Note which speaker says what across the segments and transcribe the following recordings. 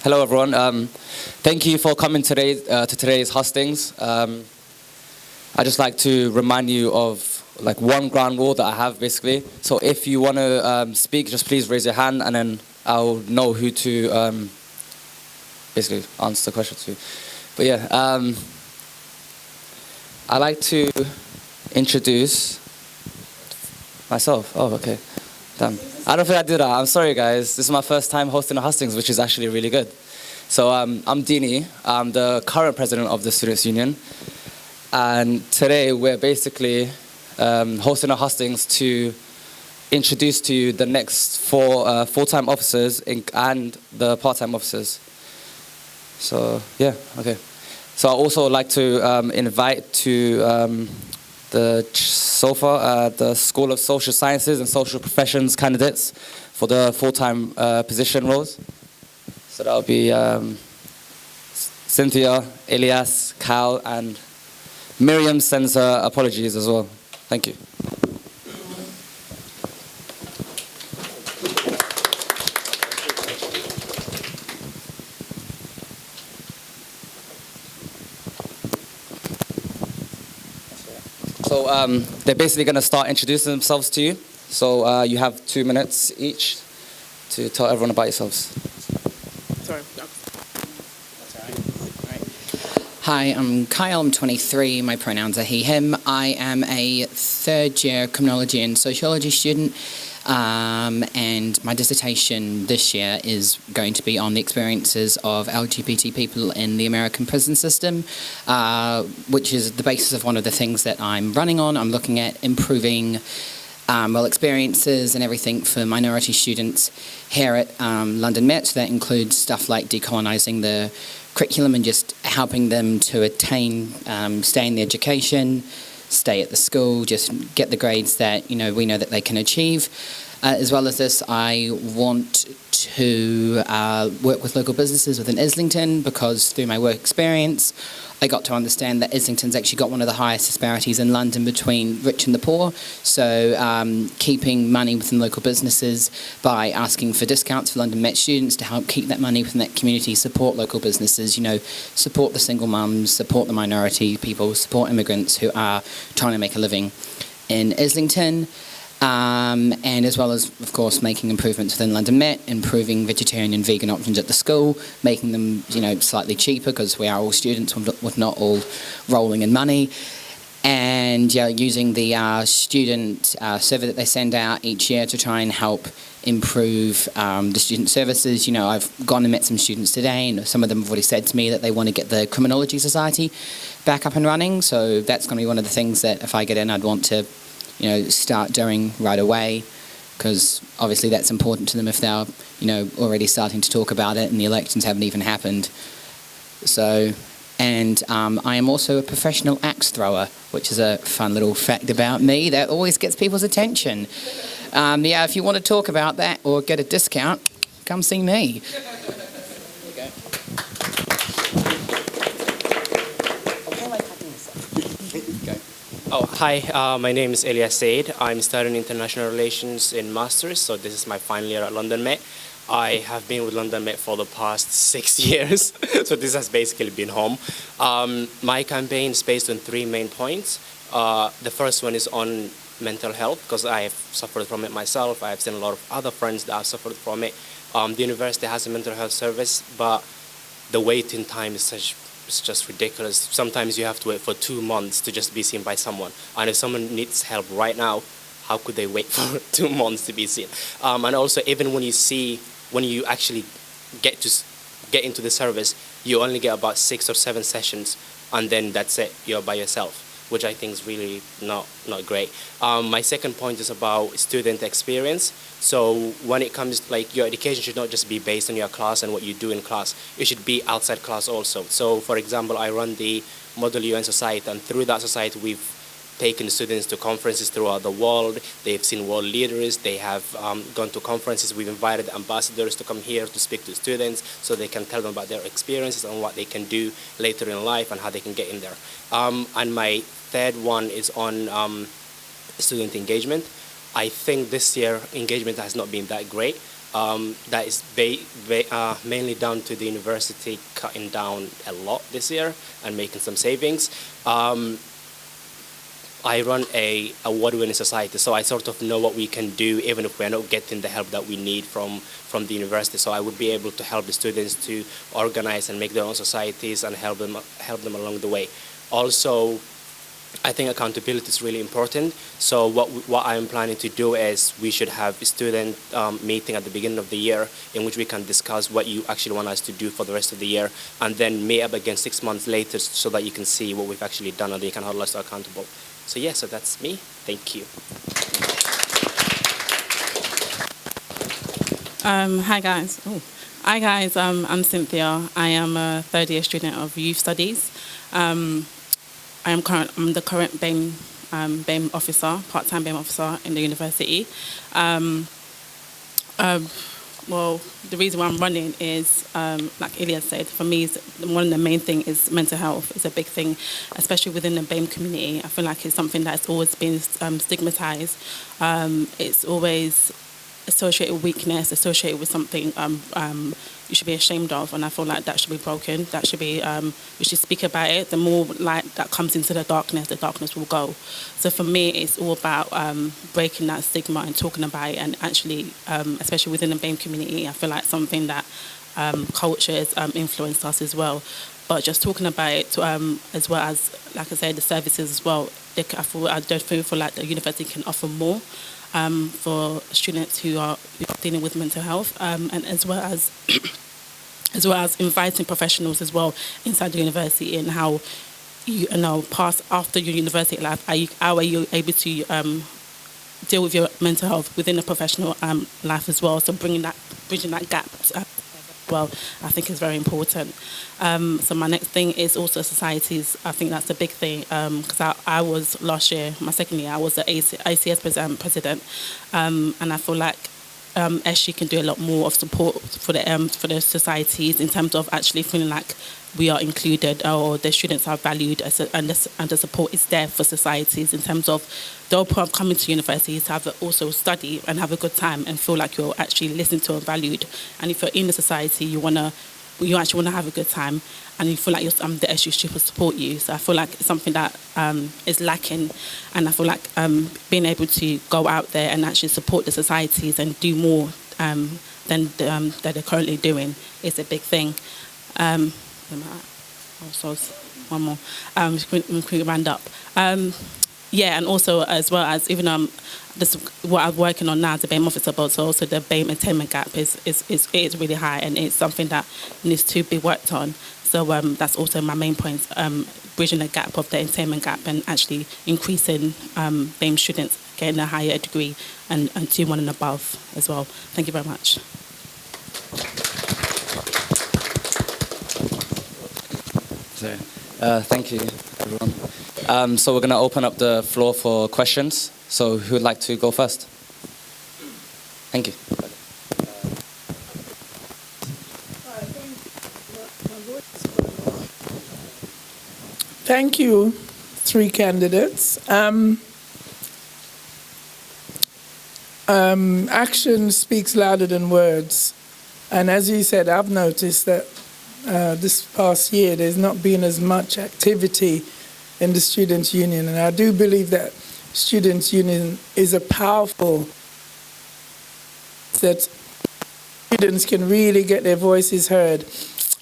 Speaker 1: Hello, everyone. Thank you for coming today to today's hustings. I just like to remind you of like one ground rule that I have, basically. So if you want to speak, just please raise your hand, and then I'll know who to basically answer the question to. But yeah, I'd like to introduce myself. Oh, okay. Damn. I don't think I did that. I'm sorry, guys. This is my first time hosting a hustings, which is actually really good. So I'm Dini. I'm the current president of the Students' Union. And today we're basically hosting a hustings to introduce to you the next four full-time officers and the part-time officers. So, yeah, okay. So I also like to invite to the SOFA, the School of Social Sciences and Social Professions candidates for the full-time position roles. So that would be Cynthia, ILYAS, Cal, and Miriam sends her apologies as well. Thank you. So they're basically going to start introducing themselves to you. So you have 2 minutes each to tell everyone about yourselves.
Speaker 2: Sorry. No. That's all right. Hi, I'm Kyle. I'm 23. My pronouns are he, him. I am a third-year criminology and sociology student. And my dissertation this year is going to be on the experiences of LGBT people in the American prison system, which is the basis of one of the things that I'm running on. I'm looking at improving experiences and everything for minority students here at London Met. So that includes stuff like decolonising the curriculum and just helping them to attain, stay in the education, stay at the school, just get the grades that we know that they can achieve. As well as this, I want to work with local businesses within Islington, because through my work experience, I got to understand that Islington's actually got one of the highest disparities in London between rich and the poor. So keeping money within local businesses by asking for discounts for London Met students to help keep that money within that community, support local businesses, support the single mums, support the minority people, support immigrants who are trying to make a living in Islington. And as well as, of course, making improvements within London Met, improving vegetarian and vegan options at the school, making them, slightly cheaper, because we are all students, we're not all rolling in money. And using the student survey that they send out each year to try and help improve the student services. I've gone and met some students today, and some of them have already said to me that they want to get the Criminology Society back up and running. So that's going to be one of the things that if I get in, I'd want to start doing right away, because obviously that's important to them if they're, already starting to talk about it and the elections haven't even happened. So, and I am also a professional axe thrower, which is a fun little fact about me that always gets people's attention. If you want to talk about that or get a discount, come see me.
Speaker 3: Oh, hi, my name is Elias Said. I'm studying international relations in Masters, so this is my final year at London Met. I have been with London Met for the past 6 years, so this has basically been home. My campaign is based on 3 main points. The first one is on mental health, because I have suffered from it myself. I have seen a lot of other friends that have suffered from it. The university has a mental health service, but the waiting time is it's just ridiculous. Sometimes you have to wait for 2 months to just be seen by someone. And if someone needs help right now, how could they wait for 2 months to be seen? And also, even when you actually get into the service, you only get about 6 or 7 sessions, and then that's it. You're by yourself, which I think is really not great. My second point is about student experience. So when it comes, your education should not just be based on your class and what you do in class. It should be outside class also. So for example, I run the Model UN Society, and through that society we've taken students to conferences throughout the world. They've seen world leaders. They have gone to conferences. We've invited ambassadors to come here to speak to students so they can tell them about their experiences and what they can do later in life and how they can get in there. And my third one is on student engagement. I think this year engagement has not been that great. That is mainly down to the university cutting down a lot this year and making some savings. I run a award-winning society, so I sort of know what we can do even if we're not getting the help that we need from the university. So I would be able to help the students to organize and make their own societies and help them along the way. Also, I think accountability is really important. So what I'm planning to do is we should have a student meeting at the beginning of the year in which we can discuss what you actually want us to do for the rest of the year, and then meet up again 6 months later so that you can see what we've actually done and you can hold us accountable. So yeah, so that's me. Thank you.
Speaker 4: Hi guys. Hi guys. I'm Cynthia. I am a third-year student of Youth Studies. I'm the current BAME officer, part-time BAME officer in the university. Well, the reason why I'm running is, like Ilyas said, for me, one of the main things is mental health. It's a big thing, especially within the BAME community. I feel like it's something that's always been stigmatized. It's always associated with weakness, associated with something you should be ashamed of, and I feel like that should be broken. That should be, we should speak about it. The more light that comes into the darkness will go. So for me, it's all about breaking that stigma and talking about it, and actually, especially within the BAME community, I feel like something that culture has influenced us as well. But just talking about it, as well as, like I said, the services as well, I definitely feel like the university can offer more for students who are dealing with mental health, and as well as inviting professionals as well inside the university, and how you know past after your university life, how are you able to deal with your mental health within a professional life as well. So bridging that gap well, I think is very important. So my next thing is also societies. I think that's a big thing, because I was last year, my second year, I was the ACS president, and I feel like SG can do a lot more of support for the societies in terms of actually feeling like we are included, or the students are valued, and the support is there for societies in terms of the whole point of coming to university is to have also study and have a good time and feel like you're actually listened to and valued. And if you're in the society, you actually want to have a good time, and you feel like the SU should support you. So I feel like it's something that is lacking, and I feel like being able to go out there and actually support the societies and do more than that they're currently doing is a big thing. Also, one more. Quick round up. Yeah, and also as well as even this what I'm working on now as a BAME officer, but also the BAME attainment gap is really high, and it's something that needs to be worked on. So that's also my main point, bridging the gap of the attainment gap and actually increasing BAME students getting a higher degree and 2-1 and above as well. Thank you very much.
Speaker 1: Thank you, everyone. So we're going to open up the floor for questions. So who would like to go first? Thank you.
Speaker 5: Thank you, 3 candidates. Action speaks louder than words. And as you said, I've noticed that this past year there's not been as much activity in the Students' Union. And I do believe that Students' Union is a powerful, that students can really get their voices heard.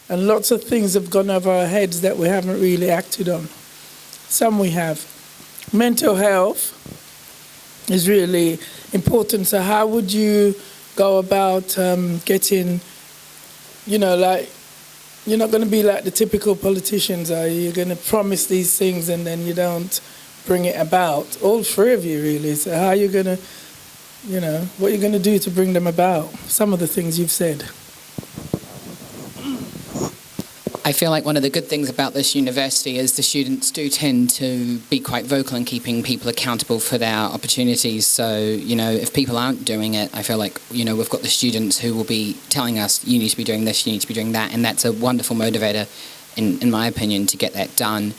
Speaker 5: And lots of things have gone over our heads that we haven't really acted on. Some we have. Mental health is really important. So how would you go about getting, like, you're not going to be like the typical politicians, are you? You're going to promise these things and then you don't bring it about. All 3 of you, really. So how are you going to, what are you going to do to bring them about? Some of the things you've said.
Speaker 2: I feel like one of the good things about this university is the students do tend to be quite vocal in keeping people accountable for their opportunities. So, if people aren't doing it, I feel like, we've got the students who will be telling us, you need to be doing this, you need to be doing that. And that's a wonderful motivator, in my opinion, to get that done.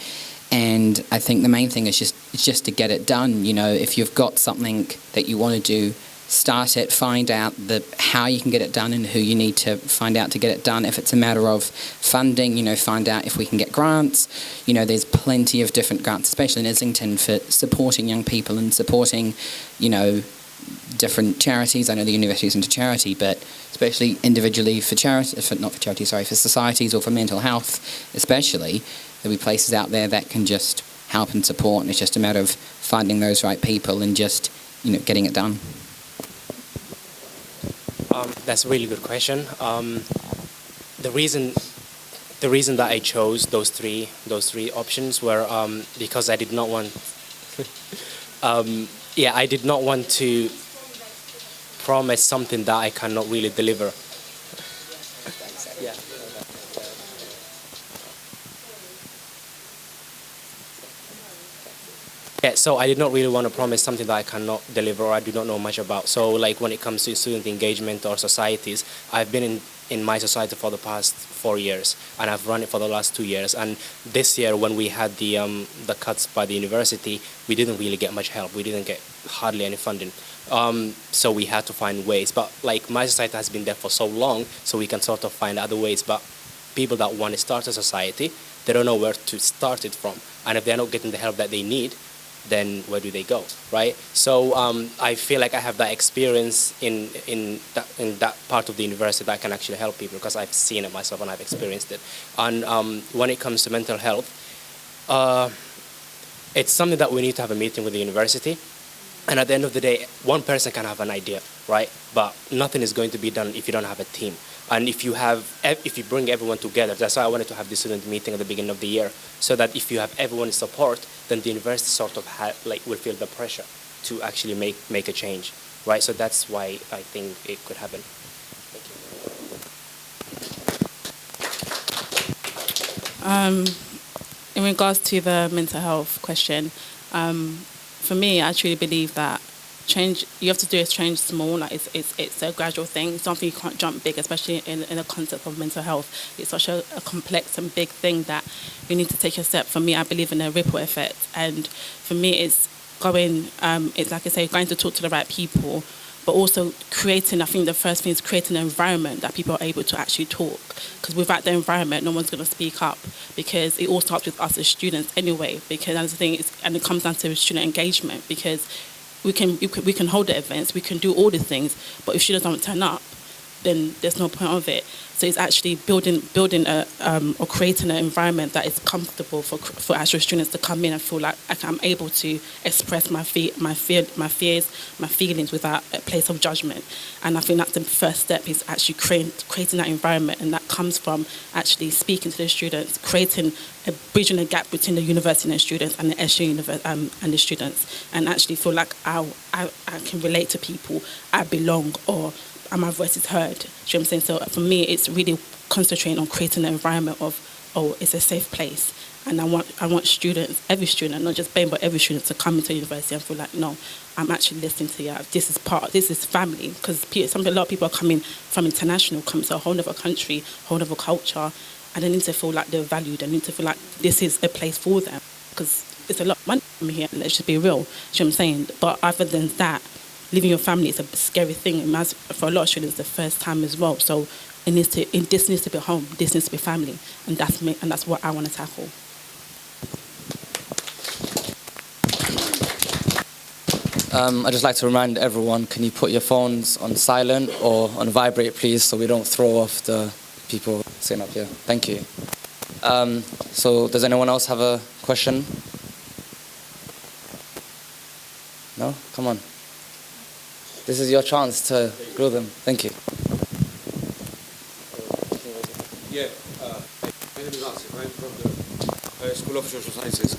Speaker 2: And I think the main thing is just to get it done. If you've got something that you want to do, start it, find out how you can get it done and who you need to find out to get it done. If it's a matter of funding, find out if we can get grants. There's plenty of different grants, especially in Islington, for supporting young people and supporting, different charities. I know the university isn't a charity, but especially individually for societies or for mental health especially, there'll be places out there that can just help and support, and it's just a matter of finding those right people and just, getting it done.
Speaker 3: That's a really good question. The reason that I chose those three options were because I did not want I did not want to promise something that I cannot really deliver. Yeah. Yeah, so I did not really want to promise something that I cannot deliver or I do not know much about. So like when it comes to student engagement or societies, I've been in my society for the past 4 years and I've run it for the last 2 years. And this year when we had the cuts by the university, we didn't really get much help. We didn't get hardly any funding. So we had to find ways. But like my society has been there for so long, so we can sort of find other ways. But people that want to start a society, they don't know where to start it from. And if they're not getting the help that they need, then where do they go, right? So I feel like I have that experience in that part of the university that I can actually help people because I've seen it myself and I've experienced it. And when it comes to mental health, it's something that we need to have a meeting with the university. And at the end of the day, one person can have an idea, right? But nothing is going to be done if you don't have a team. And if you bring everyone together, that's why I wanted to have this student meeting at the beginning of the year, so that if you have everyone's support, then the university sort of will feel the pressure to actually make a change, right? So that's why I think it could happen. Thank
Speaker 4: In regards to the mental health question, for me, I truly believe that change, you have to do is change small. Like it's a gradual thing. Something you can't jump big, especially in the concept of mental health. It's such a complex and big thing that you need to take a step. For me, I believe in a ripple effect, and for me, it's going. It's like I say, going to talk to the right people, but also creating. I think the first thing is creating an environment that people are able to actually talk. Because without the environment, no one's going to speak up. Because it all starts with us as students anyway. Because that's the thing, and it comes down to student engagement. Because we can hold the events, we can do all the things, but if students don't turn up, then there's no point of it. So it's actually building or creating an environment that is comfortable for actual students to come in and feel like I'm able to express my fears, my feelings without a place of judgment. And I think that's the first step, is actually creating that environment, and that comes from actually speaking to the students, bridging a gap between the university and the students and the SU and the students, and actually feel like I can relate to people, I belong, or my voice is heard. Do you know what I'm saying? So for me, it's really concentrating on creating an environment of, it's a safe place. And I want students, every student, not just BAME, but every student to come into university and feel like, no, I'm actually listening to you. This is family. Because a lot of people are coming from international, coming to a whole other country, whole other culture, and they need to feel like they're valued. They need to feel like this is a place for them. Because it's a lot of money coming here, let's just be real. Do you know what I'm saying? But other than that, leaving your family is a scary thing. And for a lot of students, the first time as well. So this needs to be home. This needs to be family, and that's me, and that's what I want to tackle.
Speaker 1: I'd just like to remind everyone: can you put your phones on silent or on vibrate, please, so we don't throw off the people sitting up here. Thank you. So, does anyone else have a question? No? Come on. This is your chance to grill them. Thank you.
Speaker 6: Yeah, my name is ASIF. I'm from the School of Social Sciences.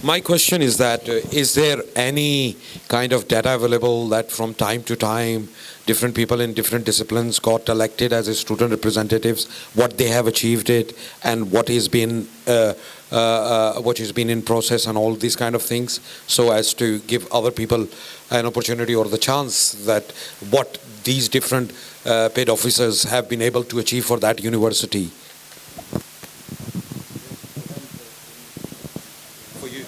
Speaker 6: My question is that, is there any kind of data available that from time to time, different people in different disciplines got elected as a student representatives, what they have achieved it, and what has been in process and all these kind of things, so as to give other people an opportunity or the chance that what these different paid officers have been able to achieve for that university? For you?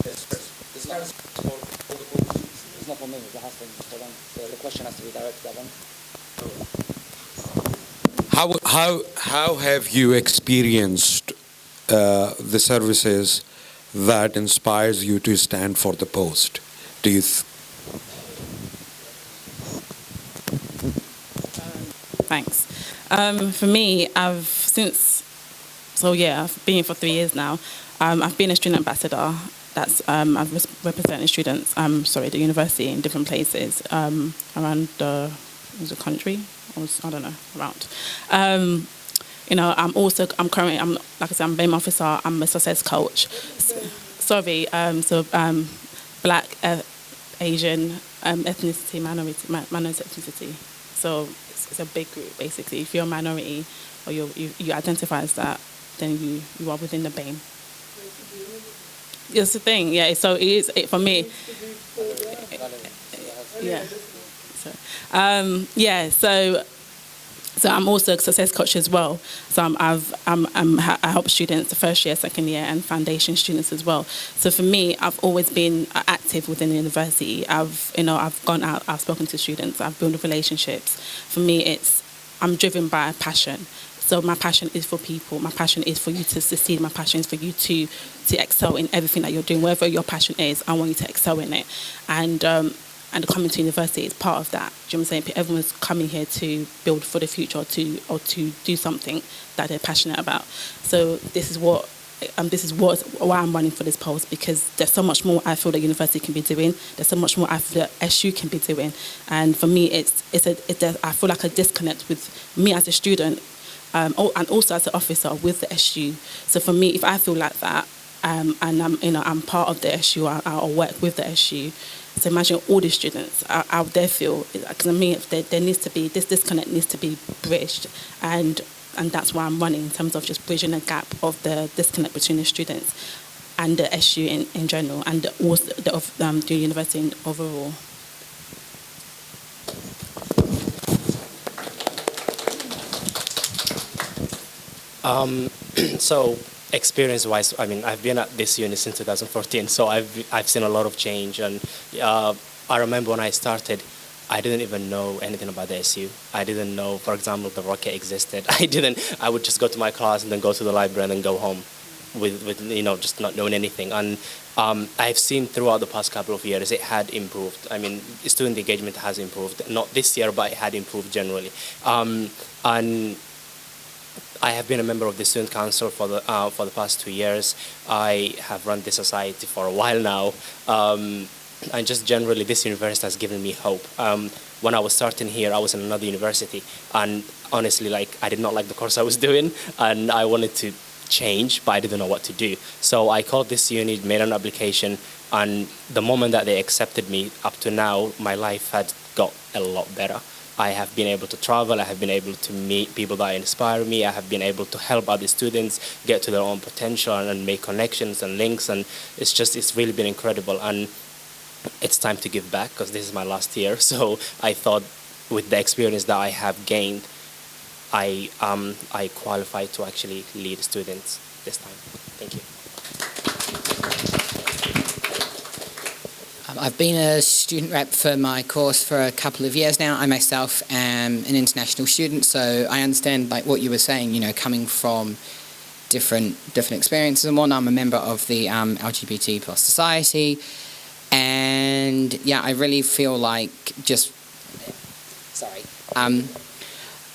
Speaker 6: It's not for me, it's the Hustings for them. How have you experienced the services that inspires you to stand for the post? Do you?
Speaker 4: Thanks. For me, I've been here for 3 years now. I've been a student ambassador. That's I've represented students. The university in different places around the country. I don't know, around. I'm like I said, I'm a BAME officer. I'm a success coach. Black, Asian, ethnicity, minority ethnicity. So it's a big group basically. If you're a minority or you identify as that, then you are within the BAME. It's the thing, yeah. So it is for me. Yeah. So I'm also a success coach as well. So I help students, the first year, second year, and foundation students as well. So for me, I've always been active within the university. I've gone out, I've spoken to students, I've built relationships. For me, I'm driven by a passion. So my passion is for people. My passion is for you to succeed. My passion is for you to excel in everything that you're doing. Wherever your passion is, I want you to excel in it. And coming to university is part of that. Do you know what I'm saying? Everyone's coming here to build for the future or to do something that they're passionate about. So this is why I'm running for this post, because there's so much more I feel that university can be doing. There's so much more I feel that SU can be doing. And for me, I feel like a disconnect with me as a student, and also as an officer with the SU. So for me, if I feel like that, and I'm part of the SU, I'll work with the SU. So imagine all the students out there feel, because I mean, there needs to be, this disconnect needs to be bridged, and that's why I'm running, in terms of just bridging the gap of the disconnect between the students and the SU in general, and also the university overall.
Speaker 3: So experience-wise, I mean, I've been at this uni since 2014, so I've seen a lot of change. And I remember when I started, I didn't even know anything about the SU. I didn't know, for example, the rocket existed. I would just go to my class and then go to the library and then go home with just not knowing anything. And I've seen throughout the past couple of years it had improved. I mean, student engagement has improved. Not this year, but it had improved generally. And I have been a member of the student council for the past 2 years. I have run the society for a while now, and just generally, this university has given me hope. When I was starting here, I was in another university, and honestly, I did not like the course I was doing, and I wanted to change, but I didn't know what to do. So I called this uni, made an application, and the moment that they accepted me, up to now, my life had got a lot better. I have been able to travel, I have been able to meet people that inspire me, I have been able to help other students get to their own potential and make connections and links, and it's really been incredible. And it's time to give back, because this is my last year. So I thought, with the experience that I have gained, I qualify to actually lead students this time. Thank you.
Speaker 2: I've been a student rep for my course for a couple of years now. I myself am an international student, so I understand what you were saying, coming from different experiences and whatnot. I'm a member of the LGBT plus society, and yeah, I really feel like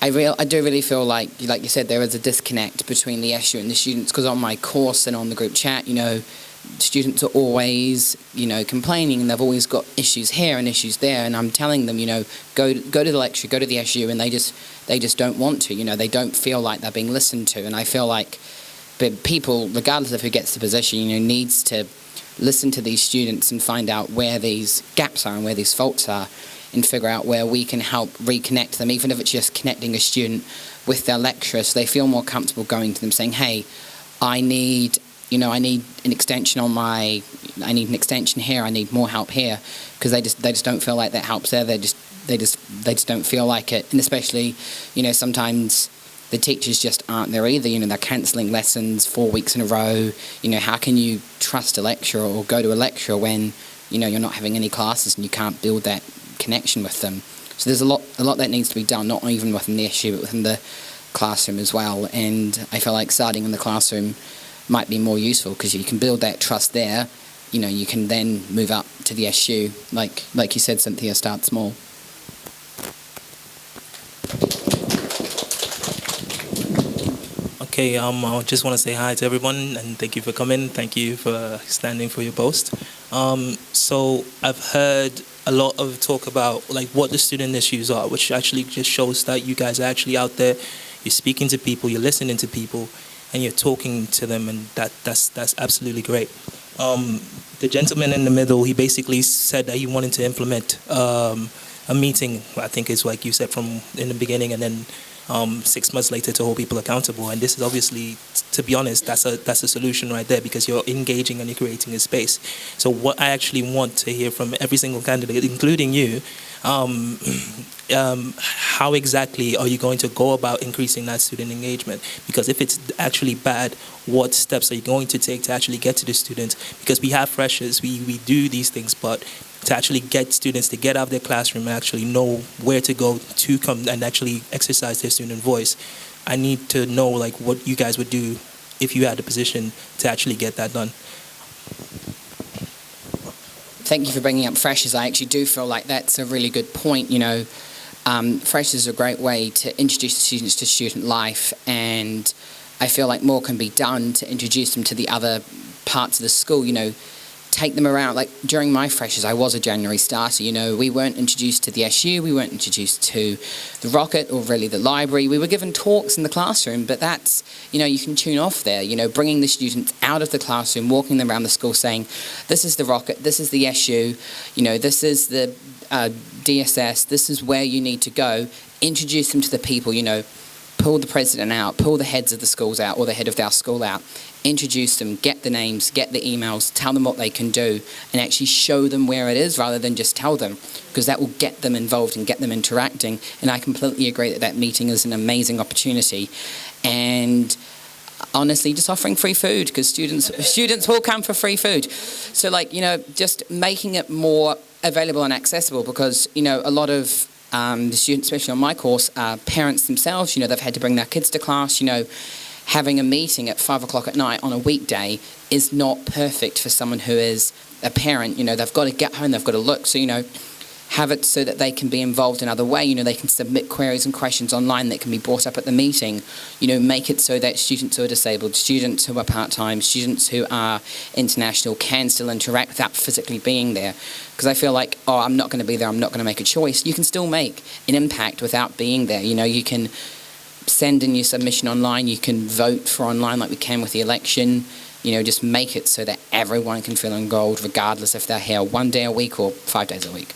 Speaker 2: I do really feel like you said, there is a disconnect between the SU and the students, because on my course and on the group chat, students are always, complaining, and they've always got issues here and issues there, and I'm telling them, go to the lecture, go to the SU, and they just don't want to, they don't feel like they're being listened to. And I feel like people, regardless of who gets the position, needs to listen to these students and find out where these gaps are and where these faults are, and figure out where we can help reconnect them, even if it's just connecting a student with their lecturer, so they feel more comfortable going to them saying, hey, I need an extension I need an extension here, I need more help here, because they just don't feel like that helps there. They just don't feel like it. And especially, sometimes the teachers just aren't there either. They're cancelling lessons 4 weeks in a row. How can you trust a lecturer or go to a lecturer when, you're not having any classes and you can't build that connection with them? So there's a lot that needs to be done, not even within the SU, but within the classroom as well. And I feel like starting in the classroom might be more useful, because you can build that trust there. You know, you can then move up to the SU, like you said, Cynthia, start small.
Speaker 7: Okay, I just want to say hi to everyone and thank you for coming. Thank you for standing for your post. So I've heard a lot of talk about like what the student issues are, which actually just shows that you guys are actually out there. You're speaking to people, you're listening to people, and you're talking to them, and that's absolutely great. The gentleman in the middle, he basically said that he wanted to implement a meeting. I think it's like you said from in the beginning, and then 6 months later to hold people accountable. And this is obviously, to be honest, that's a solution right there, because you're engaging and you're creating a space. So what I actually want to hear from every single candidate, including you, how exactly are you going to go about increasing that student engagement? Because if it's actually bad, what steps are you going to take to actually get to the students? Because we have freshers, we do these things, but to actually get students to get out of their classroom and actually know where to go to come and actually exercise their student voice, I need to know like what you guys would do if you had a position to actually get that done.
Speaker 2: Thank you for bringing up freshers. I actually do feel like that's a really good point. You know, freshers are a great way to introduce students to student life, and I feel like more can be done to introduce them to the other parts of the school. You know, take them around. Like during my freshers, I was a January starter. You know, we weren't introduced to the SU, we weren't introduced to the Rocket or really the library. We were given talks in the classroom, but that's, you know, you can tune off there. You know, bringing the students out of the classroom, walking them around the school, saying, this is the Rocket, this is the SU, you know, this is the DSS, this is where you need to go. Introduce them to the people, you know, pull the president out, pull the heads of the schools out, or the head of our school out, introduce them, get the names, get the emails, tell them what they can do, and actually show them where it is rather than just tell them, because that will get them involved and get them interacting. And I completely agree that that meeting is an amazing opportunity. And honestly, just offering free food, because students will come for free food. So like, you know, just making it more available and accessible, because, you know, a lot of the students, especially on my course, are parents themselves. You know, they've had to bring their kids to class. You know, having a meeting at 5 o'clock at night on a weekday is not perfect for someone who is a parent. You know, they've got to get home, they've got to look. So, you know, have it so that they can be involved in other way. You know, they can submit queries and questions online that can be brought up at the meeting. You know, make it so that students who are disabled, students who are part-time, students who are international can still interact without physically being there. Because I feel like, oh, I'm not going to be there, I'm not going to make a choice. You can still make an impact without being there. You know, you can send in your submission online, you can vote for online like we can with the election. You know, just make it so that everyone can feel enrolled, regardless if they're here 1 day a week or 5 days a week.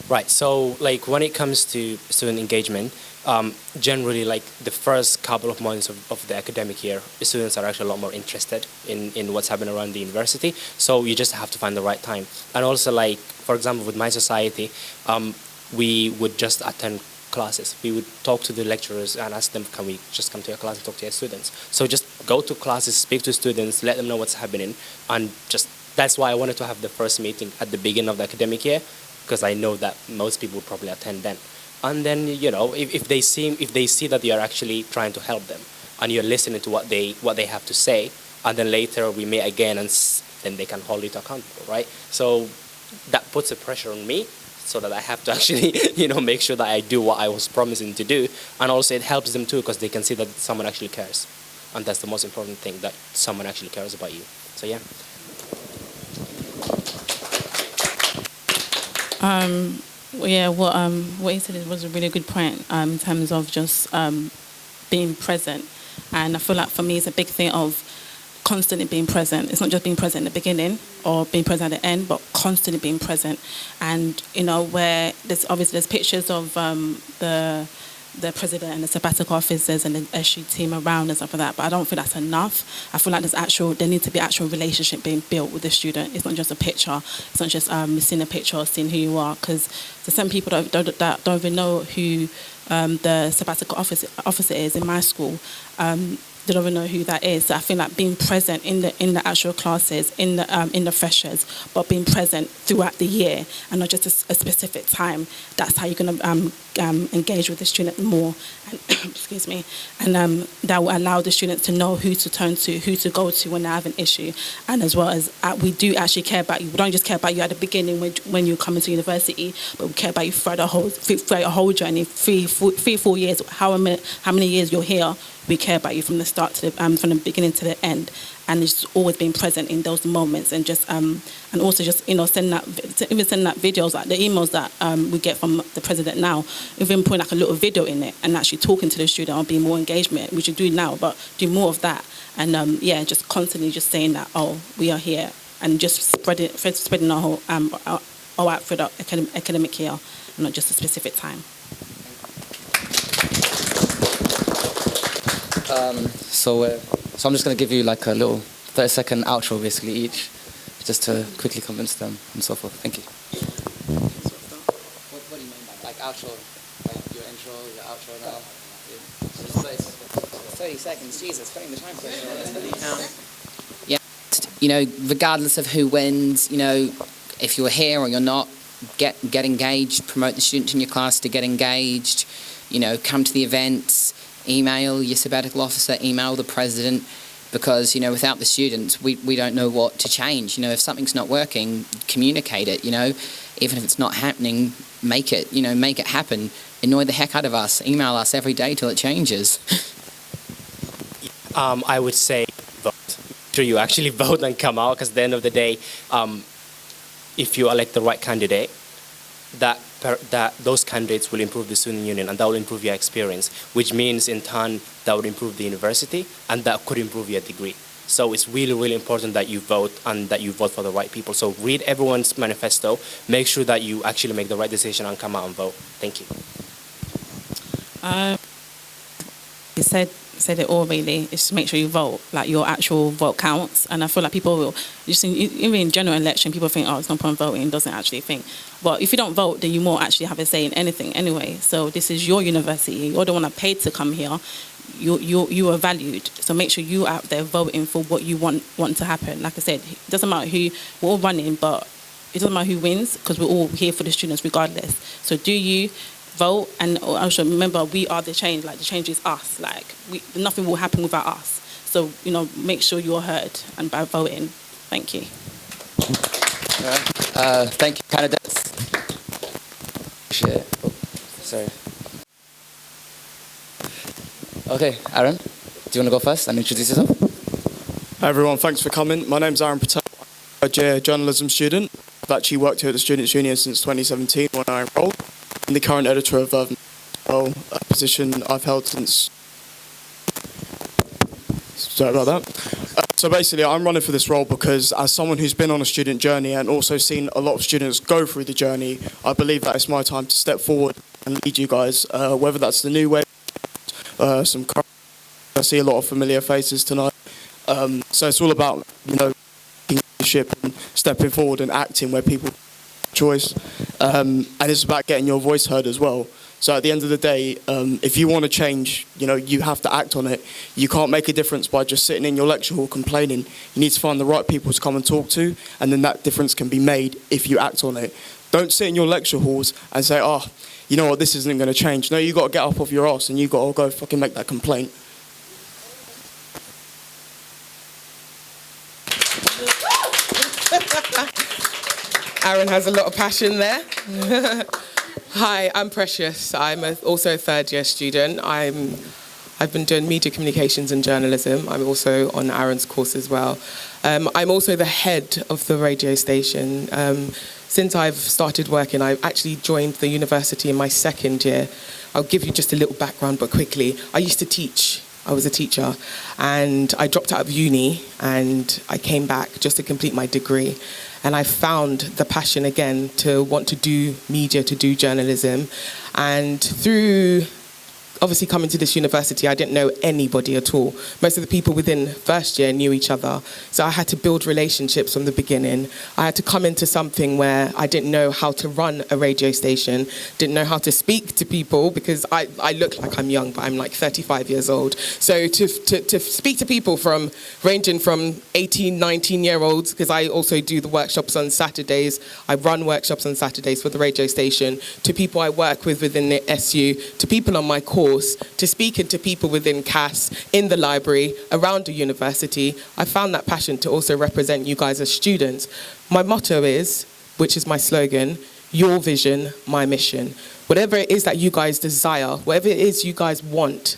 Speaker 3: Right, so like when it comes to student engagement, generally like the first couple of months of the academic year, students are actually a lot more interested in what's happening around the university, so you just have to find the right time. And also like, for example, with my society, we would just attend classes. We would talk to the lecturers and ask them, can we just come to your class and talk to your students? So just go to classes, speak to students, let them know what's happening, and just, that's why I wanted to have the first meeting at the beginning of the academic year, because I know that most people would probably attend then. And then, you know, if they see that you are actually trying to help them and you're listening to what they have to say, and then later we meet again, and then they can hold you accountable, right? So that puts a pressure on me, so that I have to actually, you know, make sure that I do what I was promising to do. And also it helps them too, because they can see that someone actually cares. And that's the most important thing, that someone actually cares about you. So yeah.
Speaker 4: Yeah, what he said was a really good point in terms of just being present. And I feel like for me it's a big thing of constantly being present. It's not just being present in the beginning or being present at the end, but constantly being present. And, you know, where there's pictures of the president and the sabbatical officers and the SU team around and stuff like that, but I don't think that's enough. I feel like there needs to be actual relationship being built with the student. It's not just a picture. It's not just seeing a picture or seeing who you are, because there's some people that don't even know who the sabbatical officer is in my school. they don't even know who that is. So I think like being present in the actual classes, in the freshers, but being present throughout the year and not just a specific time. That's how you're going to engage with the student more. And, excuse me. And that will allow the students to know who to turn to, who to go to when they have an issue. And as well as we do actually care about you. We don't just care about you at the beginning when you come into university, but we care about you throughout your whole journey, 4 years, how many years you're here. We care about you from the start to from the beginning to the end, and it's always been present in those moments, and just and also just send that videos, like the emails that we get from the president now, even putting like a little video in it and actually talking to the student or being more engagement, which you do now, but do more of that, and just constantly just saying that we are here, and just spreading our whole out for the academic year, and not just a specific time.
Speaker 1: So I'm just going to give you like a little 30-second outro basically each, just to quickly convince them and so forth. Thank you. What do you mean by that? Like outro, like your intro, your outro now? Yeah.
Speaker 2: 30 seconds, Jesus, putting the time pressure on us. Yeah, regardless of who wins, if you're here or you're not, get engaged, promote the student in your class to get engaged, come to the events, email your sabbatical officer, email the president, because, without the students, we don't know what to change. If something's not working, communicate it, even if it's not happening, make it happen. Annoy the heck out of us, email us every day till it changes.
Speaker 3: I would say vote. Make sure you actually vote and come out, because at the end of the day, if you elect the right candidate, those candidates will improve the student union, and that will improve your experience, which means in turn that would improve the university, and that could improve your degree. So it's really, really important that you vote, and that you vote for the right people. So read everyone's manifesto, make sure that you actually make the right decision and come out and vote. Thank you.
Speaker 4: You said it all really. Is to make sure you vote, like your actual vote counts. And I feel like people will, even in general election, people think, it's no point voting, doesn't actually think. But if you don't vote, then you won't actually have a say in anything anyway. So this is your university. You're the one that paid to come here. You are valued. So make sure you out there voting for what you want to happen. Like I said, it doesn't matter who, we're all running, but it doesn't matter who wins, because we're all here for the students regardless. So do you vote, and also remember, we are the change. Like the change is us. Like nothing will happen without us. So make sure you're heard, and by voting. Thank you.
Speaker 1: Thank you, candidates. Appreciate it. Oh, sorry. Okay, Aaron, do you want to go first and introduce yourself?
Speaker 8: Hi everyone, thanks for coming. My name's Aaron Patel. I'm a third year journalism student. I've actually worked here at the Students' Union since 2017 when I enrolled. I'm the current editor of a position I've held since... Sorry about that. So basically, I'm running for this role because as someone who's been on a student journey and also seen a lot of students go through the journey, I believe that it's my time to step forward and lead you guys, whether that's the new way, I see a lot of familiar faces tonight. So it's all about, leadership and stepping forward and acting where people choice. And it's about getting your voice heard as well. So at the end of the day, if you want to change, you have to act on it. You can't make a difference by just sitting in your lecture hall complaining. You need to find the right people to come and talk to, and then that difference can be made if you act on it. Don't sit in your lecture halls and say, you know what, this isn't going to change. No, you've got to get up off your arse and you've got to go fucking make that complaint.
Speaker 9: Aaron has a lot of passion there. Hi, I'm Precious. I'm also a third-year student. I've been doing media communications and journalism. I'm also on Aaron's course as well. I'm also the head of the radio station. Since I've started working, I've actually joined the university in my second year. I'll give you just a little background, but quickly. I used to teach. I was a teacher, and I dropped out of uni, and I came back just to complete my degree. And I found the passion again to want to do media, to do journalism. And through obviously coming to this university, I didn't know anybody at all. Most of the people within first year knew each other. So I had to build relationships from the beginning. I had to come into something where I didn't know how to run a radio station, didn't know how to speak to people, because I look like I'm young, but I'm like 35 years old. So to speak to people ranging from 18, 19-year-olds, because I also do the workshops on Saturdays. I run workshops on Saturdays for the radio station, to people I work with within the SU, to people on my course, to speaking to people within CAS, in the library, around the university. I found that passion to also represent you guys as students. My motto is, which is my slogan, your vision, my mission. Whatever it is that you guys desire, whatever it is you guys want,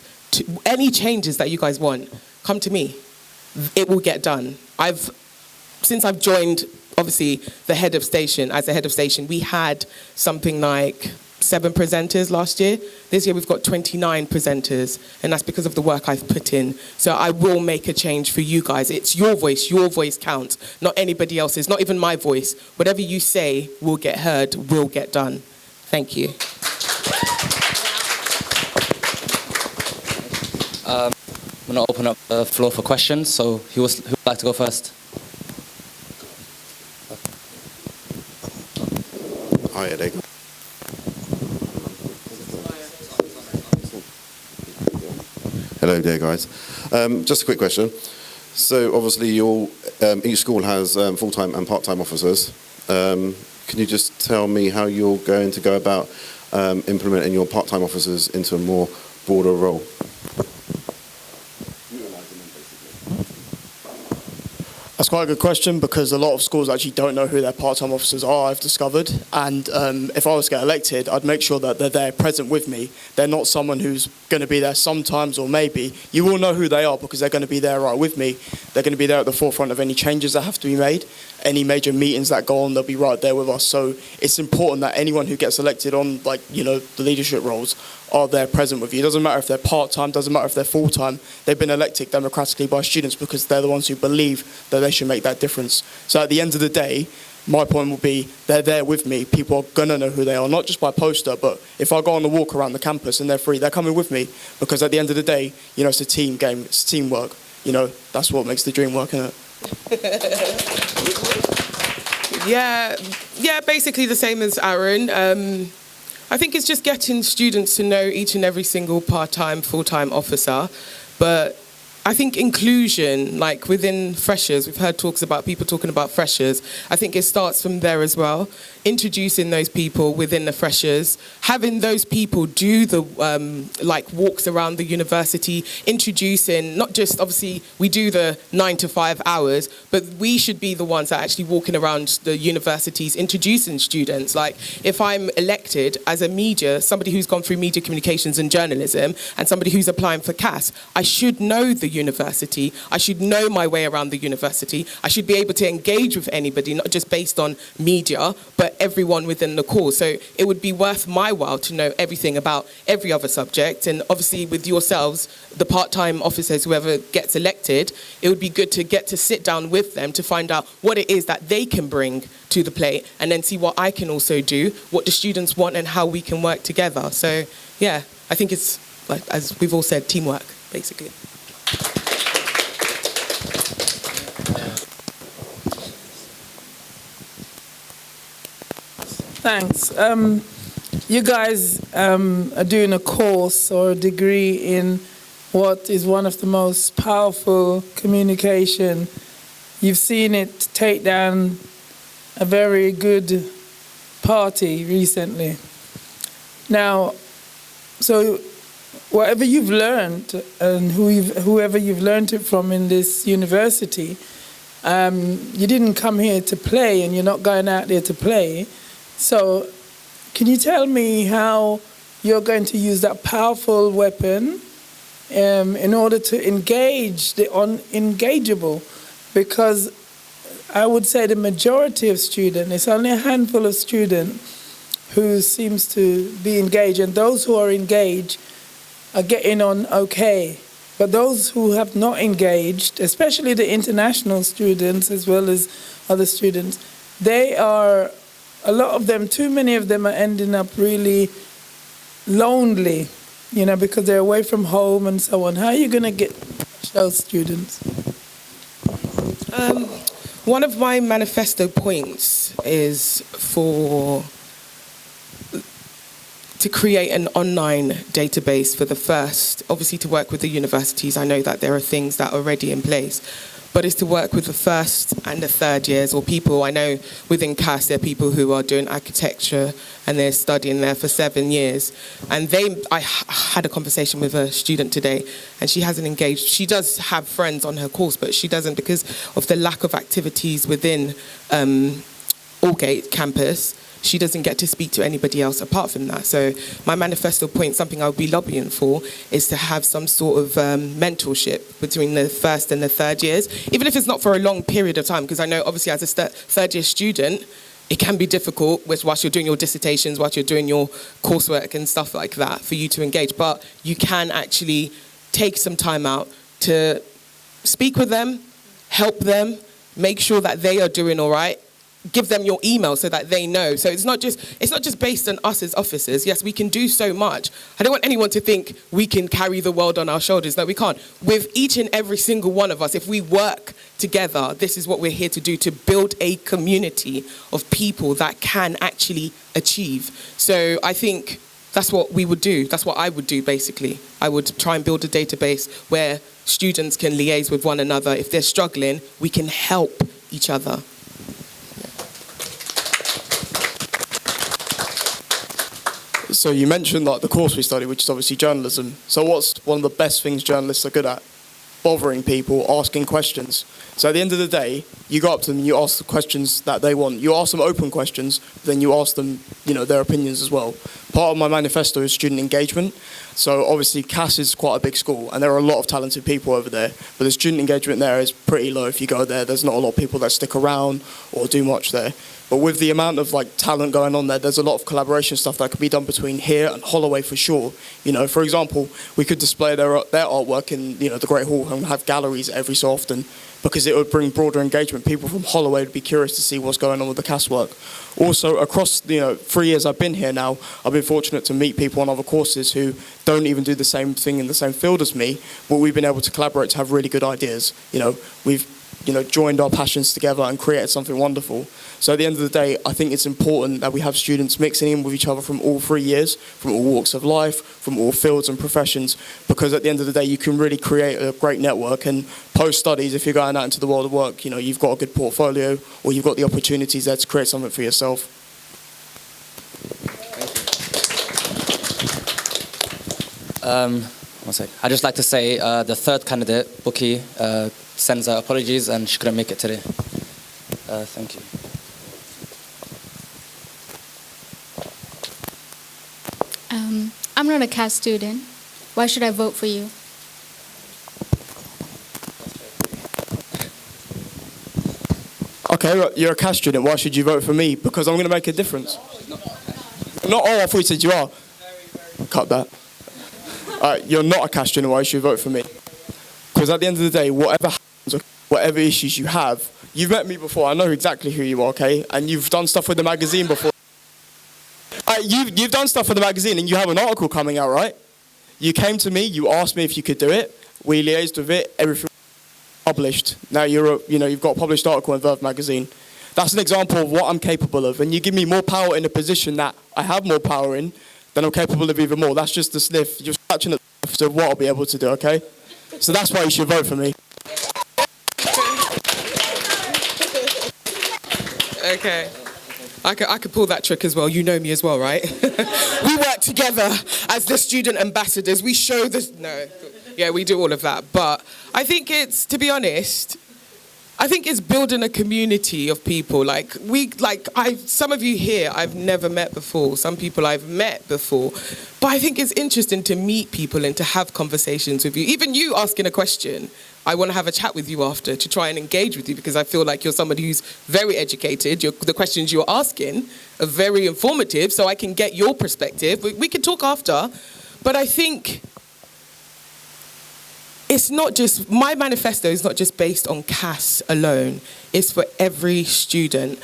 Speaker 9: any changes that you guys want, come to me. It will get done. Since I've joined, obviously, as the head of station, we had something like 7 presenters last year. This year we've got 29 presenters, and that's because of the work I've put in. So I will make a change for you guys. It's your voice counts, not anybody else's, not even my voice. Whatever you say will get heard, will get done. Thank you.
Speaker 1: I'm going to open up the floor for questions, so who would like to go first?
Speaker 10: Hi, Eddie. Hello there, guys. Just a quick question. So obviously each school has full-time and part-time officers. Can you just tell me how you're going to go about implementing your part-time officers into a more broader role?
Speaker 8: That's quite a good question, because a lot of schools actually don't know who their part-time officers are, I've discovered. And if I was to get elected, I'd make sure that they're there present with me. They're not someone who's going to be there sometimes or maybe. You will know who they are because they're going to be there right with me. They're going to be there at the forefront of any changes that have to be made. Any major meetings that go on, they'll be right there with us. So it's important that anyone who gets elected on, like, the leadership roles are there present with you. It doesn't matter if they're part-time, doesn't matter if they're full-time. They've been elected democratically by students because they're the ones who believe that they should make that difference. So at the end of the day, my point will be they're there with me. People are going to know who they are, not just by poster, but if I go on a walk around the campus and they're free, they're coming with me, because at the end of the day, it's a team game, it's teamwork. That's what makes the dream work, isn't it?
Speaker 9: Yeah, basically the same as Aaron. I think it's just getting students to know each and every single part-time, full-time officer. But I think inclusion, like within freshers, we've heard talks about people talking about freshers. I think it starts from there as well. Introducing those people within the freshers, having those people do the walks around the university, introducing, not just obviously we do the 9 to 5 hours, but we should be the ones that are actually walking around the universities, introducing students. Like if I'm elected as a media, somebody who's gone through media communications and journalism, and somebody who's applying for CAS, I should know the university. I should know my way around the university. I should be able to engage with anybody, not just based on media, but everyone within the course. So it would be worth my while to know everything about every other subject. And obviously with yourselves, the part-time officers, whoever gets elected, it would be good to get to sit down with them to find out what it is that they can bring to the plate, and then see what I can also do, what the students want, and how we can work together. So yeah, I think it's, like, as we've all said, teamwork, basically.
Speaker 5: Thanks. You guys are doing a course or a degree in what is one of the most powerful communication. You've seen it take down a very good party recently. Now, so whatever you've learned and whoever you've learned it from in this university, you didn't come here to play, and you're not going out there to play. So can you tell me how you're going to use that powerful weapon in order to engage the unengageable? Because I would say the majority of students, it's only a handful of students who seems to be engaged, and those who are engaged are getting on okay. But those who have not engaged, especially the international students as well as other students, they are, a lot of them, too many of them are ending up really lonely you know, because they're away from home and so on. How are you going to get those students?
Speaker 9: One of my manifesto points is to create an online database for the first, obviously to work with the universities. I know that there are things that are already in place, but it's to work with the first and the third years, or people, I know within CAS there are people who are doing architecture and they're studying there for 7 years. And I had a conversation with a student today and she hasn't engaged. She does have friends on her course, but she doesn't because of the lack of activities within Aldgate campus. She doesn't get to speak to anybody else apart from that. So my manifesto point, something I would be lobbying for, is to have some sort of mentorship between the first and the third years, even if it's not for a long period of time, because I know obviously as a third year student, it can be difficult whilst you're doing your dissertations, whilst you're doing your coursework and stuff like that for you to engage. But you can actually take some time out to speak with them, help them, make sure that they are doing all right. Give them your email so that they know. So it's not just based on us as officers. Yes, we can do so much. I don't want anyone to think we can carry the world on our shoulders. No, we can't. With each and every single one of us, if we work together, this is what we're here to do, to build a community of people that can actually achieve. So I think that's what we would do. That's what I would do, basically. I would try and build a database where students can liaise with one another. If they're struggling, we can help each other.
Speaker 8: So you mentioned like the course we study, which is obviously journalism. So what's one of the best things journalists are good at? Bothering people, asking questions. So at the end of the day, you go up to them and you ask the questions that they want. You ask them open questions, then you ask them, you know, their opinions as well. Part of my manifesto is student engagement. So obviously CAS is quite a big school and there are a lot of talented people over there, but the student engagement there is pretty low. If you go there, there's not a lot of people that stick around or do much there. But with the amount of like talent going on there, there's a lot of collaboration stuff that could be done between here and Holloway for sure. You know, for example, we could display their artwork in, you know, the Great Hall and have galleries every so often, because it would bring broader engagement. People from Holloway would be curious to see what's going on with the CAS work. Also, across, you know, 3 years I've been here now, I've been fortunate to meet people on other courses who don't even do the same thing in the same field as me, but we've been able to collaborate to have really good ideas. You know, we've, you know, joined our passions together and created something wonderful. So at the end of the day, I think it's important that we have students mixing in with each other from all 3 years, from all walks of life, from all fields and professions, because at the end of the day, you can really create a great network. And post-studies, if you're going out into the world of work, you know, you've got a good portfolio or you've got the opportunities there to create something for yourself.
Speaker 1: One sec. I'd just like to say the third candidate, Buki, sends her apologies and she couldn't make it today. Thank you.
Speaker 11: I'm not a CAS student. Why should I vote for you?
Speaker 8: Okay, you're a CAS student. Why should you vote for me? Because I'm going to make a difference. Not all. I thought you said you are. Cut that. You're not a CAS student. Why should you vote for me? Because at the end of the day, whatever happens, whatever issues you have, you've met me before. I know exactly who you are, okay? And you've done stuff with the magazine before. You've done stuff with the magazine and you have an article coming out, right? You came to me, you asked me if you could do it. We liaised with it, everything published. Now you've got a published article in Verve magazine. That's an example of what I'm capable of. And you give me more power in a position that I have more power in, then I'm capable of even more. That's just the sniff. You're scratching at the surface of what I'll be able to do, okay? So that's why you should vote for me.
Speaker 9: Okay. I could pull that trick as well. You know me as well, right? We work together as the student ambassadors. We show this. No. Yeah, we do all of that. But I think it's, to be honest, I think it's building a community of people. Some of you here I've never met before. Some people I've met before. But I think it's interesting to meet people and to have conversations with you. Even you asking a question, I want to have a chat with you after to try and engage with you, because I feel like you're somebody who's very educated. The questions you're asking are very informative, so I can get your perspective. We can talk after. But I think it's not just, my manifesto is not just based on CAS alone. It's for every student.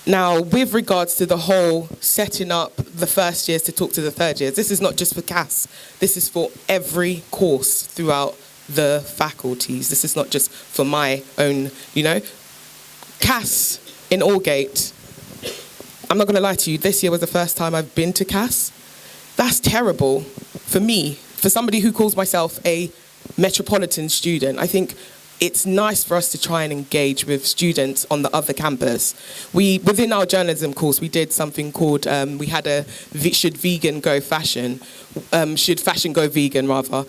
Speaker 9: Now, with regards to the whole setting up the first years to talk to the third years, this is not just for CAS. This is for every course throughout the faculties. This is not just for my own, CAS in Aldgate. I'm not going to lie to you, this year was the first time I've been to CAS. That's terrible for me, for somebody who calls myself a metropolitan student. I think it's nice for us to try and engage with students on the other campus. Within our journalism course, we did something called, we had a Should Vegan Go Fashion? Should Fashion Go Vegan, rather.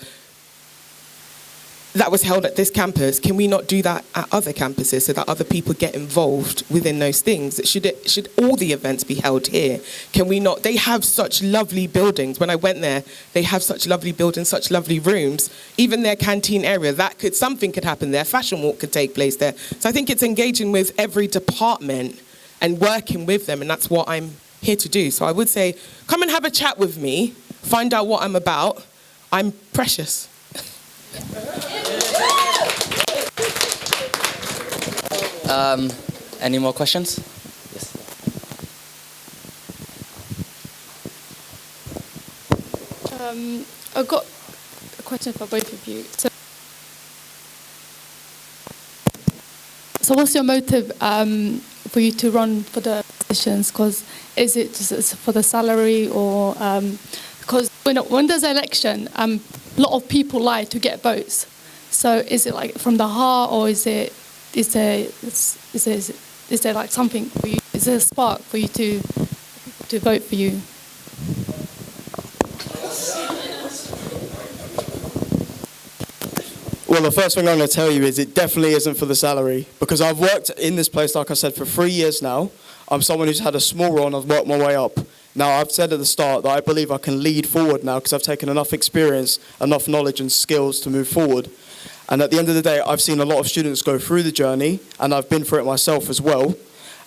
Speaker 9: That was held at this campus. Can we not do that at other campuses so that other people get involved within those things? Should all the events be held here? Can we not? They have such lovely buildings. When I went there, they have such lovely buildings, such lovely rooms. Even their canteen area, something could happen there. Fashion walk could take place there. So I think it's engaging with every department and working with them, and that's what I'm here to do. So I would say, come and have a chat with me, find out what I'm about. I'm precious.
Speaker 1: Any more questions? Yes.
Speaker 12: I've got a question for both of you. So what's your motive for you to run for the positions? Because is it just for the salary, or because when there's an election, a lot of people lie to get votes. So is it like from the heart, or is there like something for you? Is there a spark for you to vote for you?
Speaker 8: Well, the first thing I'm going to tell you is it definitely isn't for the salary, because I've worked in this place, like I said, for 3 years now. I'm someone who's had a small role and I've worked my way up. Now, I've said at the start that I believe I can lead forward now because I've taken enough experience, enough knowledge and skills to move forward. And at the end of the day, I've seen a lot of students go through the journey, and I've been through it myself as well.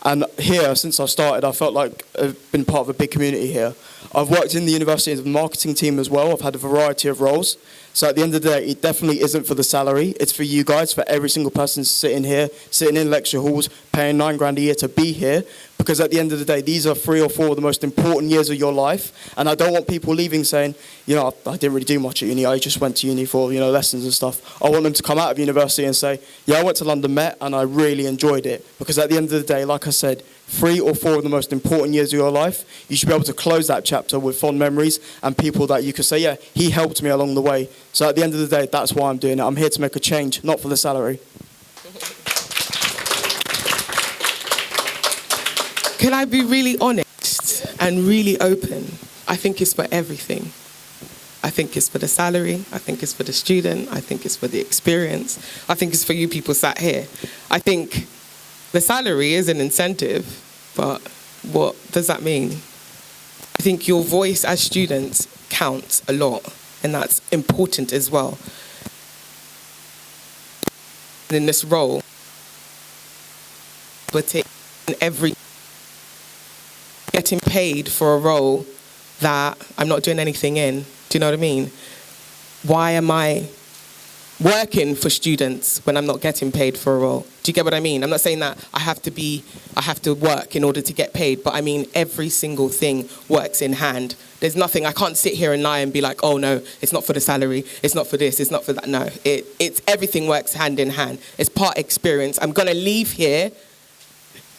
Speaker 8: And here, since I started, I felt like I've been part of a big community here. I've worked in the university's marketing team as well. I've had a variety of roles. So at the end of the day, it definitely isn't for the salary. It's for you guys, for every single person sitting here, sitting in lecture halls, paying £9 a year to be here. Because at the end of the day, these are 3 or 4 of the most important years of your life. And I don't want people leaving saying, I didn't really do much at uni. I just went to uni for, lessons and stuff. I want them to come out of university and say, I went to London Met and I really enjoyed it. Because at the end of the day, like I said, 3 or 4 of the most important years of your life, you should be able to close that chapter with fond memories and people that you could say, he helped me along the way. So at the end of the day, that's why I'm doing it. I'm here to make a change, not for the salary.
Speaker 9: Can I be really honest and really open? I think it's for everything. I think it's for the salary. I think it's for the student. I think it's for the experience. I think it's for you people sat here. I think the salary is an incentive, but what does that mean? I think your voice as students counts a lot, and that's important as well. In this role, but getting paid for a role that I'm not doing anything in. Do you know what I mean? Why am I working for students when I'm not getting paid for a role? Do you get what I mean? I'm not saying that I have to work in order to get paid, but I mean every single thing works in hand. There's nothing, I can't sit here and lie and be like, oh no, it's not for the salary, it's not for this, it's not for that. No, it's everything works hand in hand. It's part experience. I'm gonna leave here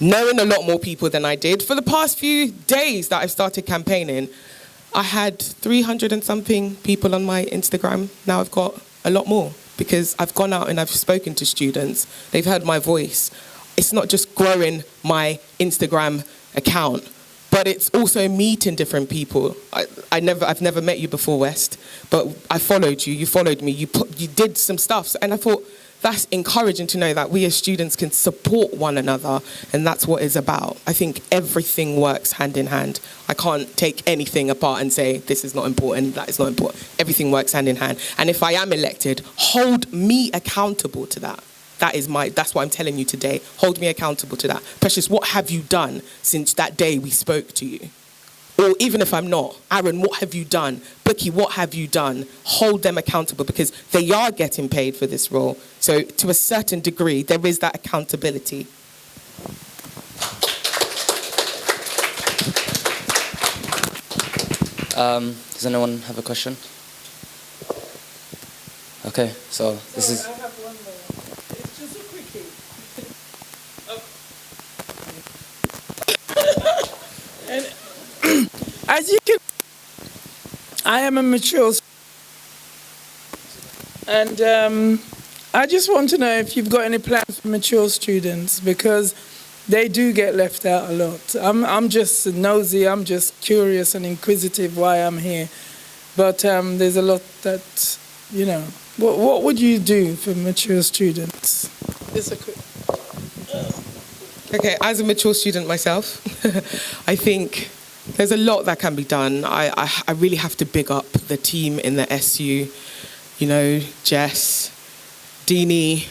Speaker 9: knowing a lot more people than I did. For the past few days that I've started campaigning, I had 300 and something people on my Instagram. Now I've got a lot more because I've gone out and I've spoken to students. They've heard my voice. It's not just growing my Instagram account, but it's also meeting different people. I've never met you before, West, but I followed you. You followed me. You did some stuff, and I thought that's encouraging to know that we as students can support one another, and that's what it's about. I think everything works hand in hand. I can't take anything apart and say this is not important, that is not important. Everything works hand in hand. And if I am elected, hold me accountable to that. That's what I'm telling you today. Hold me accountable to that. Precious, what have you done since that day we spoke to you? Or even if I'm not, Aaron, what have you done? Bookie, what have you done? Hold them accountable because they are getting paid for this role. So to a certain degree, there is that accountability.
Speaker 1: Does anyone have a question? Okay, so this is...
Speaker 5: I have one more. It's just a quickie. And as you can, I am a mature, and I just want to know if you've got any plans for mature students, because they do get left out a lot. I'm just nosy, I'm just curious and inquisitive why I'm here. But there's a lot that, you know, what would you do for mature students? It's a quick...
Speaker 9: Okay, as a mature student myself, I think there's a lot that can be done. I really have to big up the team in the SU, you know, Jess, Deanie,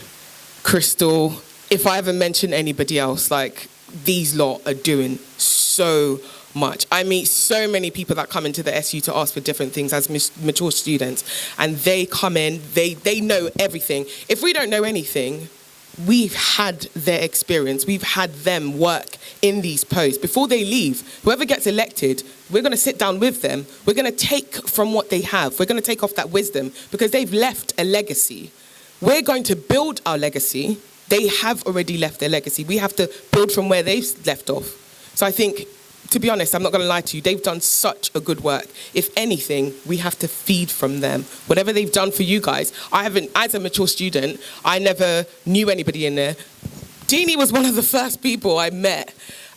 Speaker 9: Crystal. If I ever mention anybody else, like, these lot are doing so much. I meet so many people that come into the SU to ask for different things as mature students, and they come in, they know everything. If we don't know anything, we've had their experience, we've had them work in these posts. Before they leave, whoever gets elected, we're going to sit down with them, we're going to take from what they have, we're going to take off that wisdom, because they've left a legacy. We're going to build our legacy. They have already left their legacy. We have to build from where they've left off. So I think, to be honest, I'm not going to lie to you, they've done such a good work. If anything, we have to feed from them. Whatever they've done for you guys, I haven't, as a mature student, I never knew anybody in there. Deanie was one of the first people I met.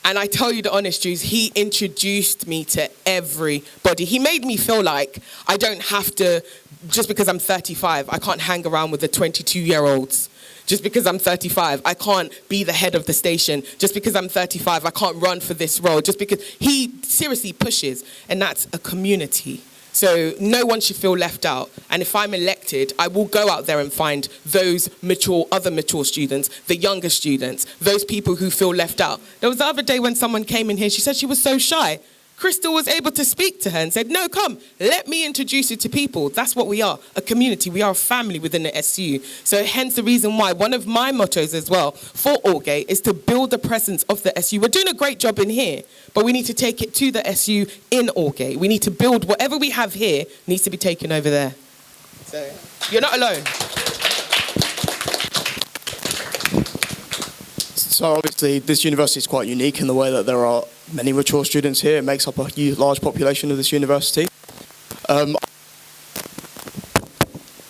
Speaker 9: And I tell you the honest truth, he introduced me to everybody. He made me feel like I don't have to, just because I'm 35, I can't hang around with the 22-year-olds. Just because I'm 35, I can't be the head of the station. Just because I'm 35, I can't run for this role. Just because he seriously pushes, and that's a community. So no one should feel left out. And if I'm elected, I will go out there and find those other mature students, the younger students, those people who feel left out. There was the other day when someone came in here, she said she was so shy. Crystal was able to speak to her and said, no, come, let me introduce you to people. That's what we are, a community. We are a family within the SU. So hence the reason why one of my mottos as well for Aldgate is to build the presence of the SU. We're doing a great job in here, but we need to take it to the SU in Aldgate. We need to build whatever we have here needs to be taken over there. So you're not alone.
Speaker 8: So obviously this university is quite unique in the way that there are many mature students here. It makes up a large population of this university.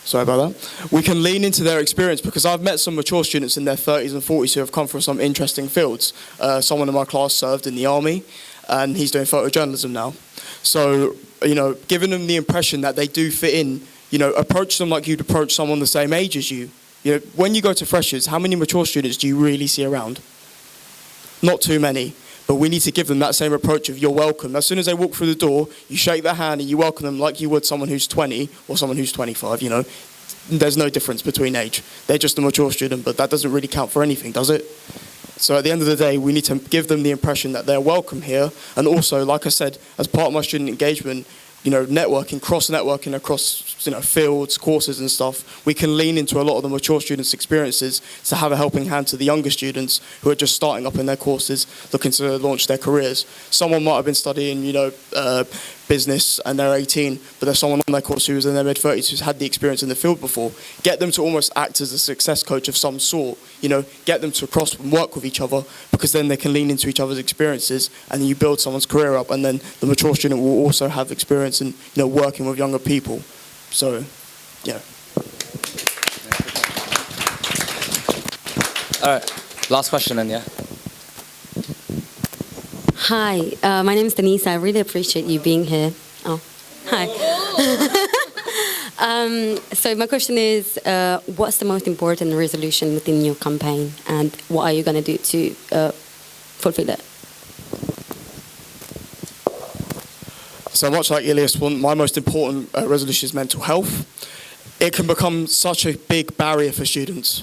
Speaker 8: Sorry about that. We can lean into their experience, because I've met some mature students in their 30s and 40s who have come from some interesting fields. Someone in my class served in the army, and he's doing photojournalism now. So, you know, giving them the impression that they do fit in, you know, approach them like you'd approach someone the same age as you. You know, when you go to freshers, how many mature students do you really see around? Not too many. But we need to give them that same approach of you're welcome. As soon as they walk through the door, you shake their hand and you welcome them like you would someone who's 20 or someone who's 25, you know. There's no difference between age. They're just a mature student, but that doesn't really count for anything, does it? So at the end of the day, we need to give them the impression that they're welcome here. And also, like I said, as part of my student engagement, you know, networking, cross-networking across, you know, fields, courses and stuff, we can lean into a lot of the mature students' experiences to have a helping hand to the younger students who are just starting up in their courses, looking to launch their careers. Someone might have been studying, you know, business and they're 18, but there's someone on their course who's in their mid-30s who's had the experience in the field before. Get them to almost act as a success coach of some sort, you know, get them to cross and work with each other, because then they can lean into each other's experiences, and then you build someone's career up, and then the mature student will also have experience in, you know, working with younger people. So, yeah.
Speaker 1: All right, last question then, yeah.
Speaker 13: Hi, my name is Denisa. I really appreciate you being here. Oh, hi. So my question is, what's the most important resolution within your campaign, and what are you going to do to fulfill it?
Speaker 8: So much like ILYAS, my most important resolution is mental health. It can become such a big barrier for students.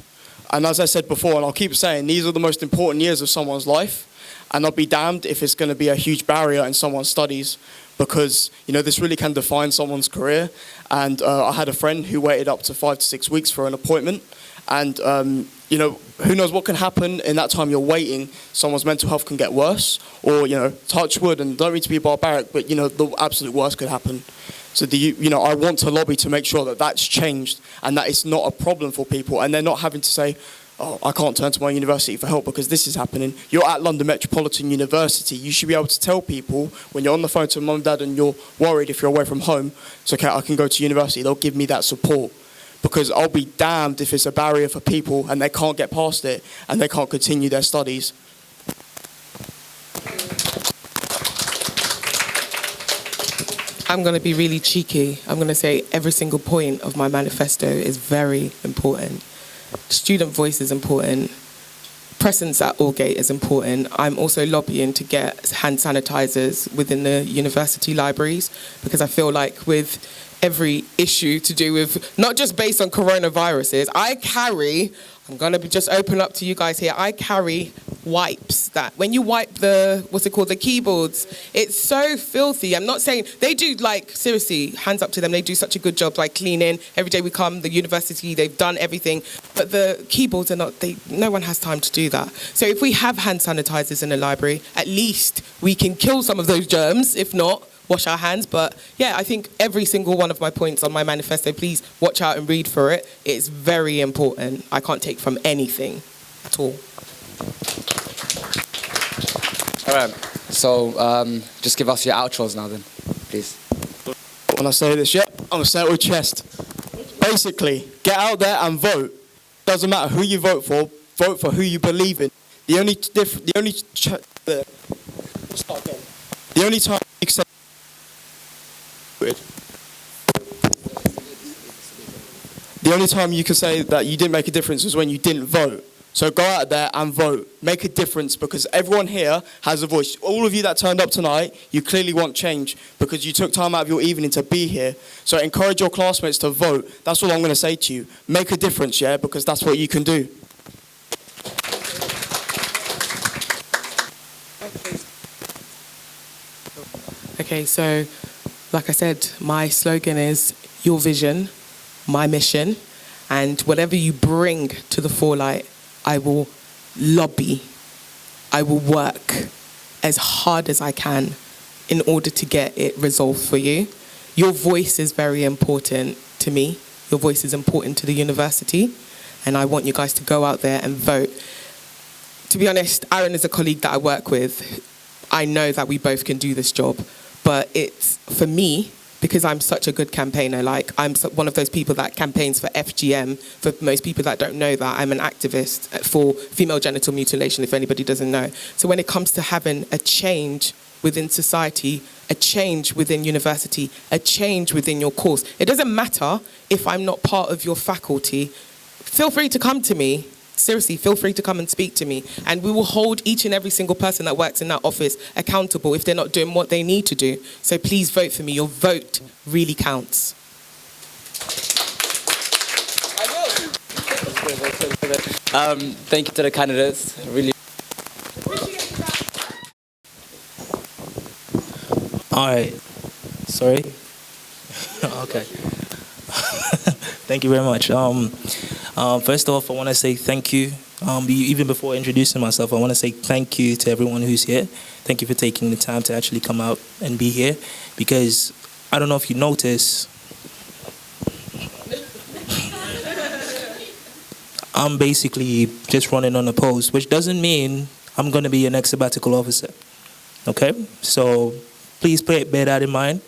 Speaker 8: And as I said before, and I'll keep saying, these are the most important years of someone's life. And I'll be damned if it's going to be a huge barrier in someone's studies, because, you know, this really can define someone's career. And I had a friend who waited up to 5 to 6 weeks for an appointment, And, you know, who knows what can happen in that time you're waiting. Someone's mental health can get worse, or, you know, touch wood, and don't mean to be barbaric, but, you know, the absolute worst could happen. So, you know, I want to lobby to make sure that that's changed and that it's not a problem for people, and they're not having to say, oh, I can't turn to my university for help because this is happening. You're at London Metropolitan University. You should be able to tell people when you're on the phone to mum and dad and you're worried if you're away from home, it's okay, I can go to university. They'll give me that support, because I'll be damned if it's a barrier for people and they can't get past it and they can't continue their studies.
Speaker 9: I'm going to be really cheeky. I'm going to say every single point of my manifesto is very important. Student voice is important. Presence at Allgate is important. I'm also lobbying to get hand sanitizers within the university libraries, because I feel like with every issue to do with, not just based on coronaviruses, I'm going to just open up to you guys here, I carry wipes that when you wipe the keyboards, it's so filthy. I'm not saying, they do, like, seriously, hands up to them, they do such a good job, like cleaning. Every day we come, the university, they've done everything, but the keyboards are not, no one has time to do that. So if we have hand sanitizers in the library, at least we can kill some of those germs, if not, wash our hands. But yeah, I think every single one of my points on my manifesto, please watch out and read for it. It's very important. I can't take from anything at all.
Speaker 1: All right, so just give us your outros now then, please.
Speaker 8: When I say this, I'm going to say it with chest. Basically, get out there and vote. Doesn't matter who you vote for who you believe in. The only time you can say the only time you can say that you didn't make a difference was when you didn't vote. So go out there and vote. Make a difference, because everyone here has a voice. All of you that turned up tonight, you clearly want change because you took time out of your evening to be here. So encourage your classmates to vote. That's all I'm going to say to you. Make a difference, yeah, because that's what you can do.
Speaker 9: Okay, so like I said, my slogan is your vision, my mission, and whatever you bring to the forelight, I will lobby, I will work as hard as I can in order to get it resolved for you. Your voice is very important to me. Your voice is important to the university, and I want you guys to go out there and vote. To be honest, Aaron is a colleague that I work with. I know that we both can do this job, but it's, for me, because I'm such a good campaigner, like I'm one of those people that campaigns for FGM. For most people that don't know that, I'm an activist for female genital mutilation, if anybody doesn't know. So when it comes to having a change within society, a change within university, a change within your course, it doesn't matter if I'm not part of your faculty. Feel free to come to me. Seriously, feel free to come and speak to me, and we will hold each and every single person that works in that office accountable if they're not doing what they need to do. So please vote for me. Your vote really counts.
Speaker 1: Thank you to the candidates. Really.
Speaker 7: All right. Sorry. Okay. Thank you very much. First off, I want to say thank you. Even before introducing myself, I want to say thank you to everyone who's here. Thank you for taking the time to actually come out and be here. Because I don't know if you notice, I'm basically just running on a post, which doesn't mean I'm going to be an ex-sabbatical officer. Okay? So please bear that in mind.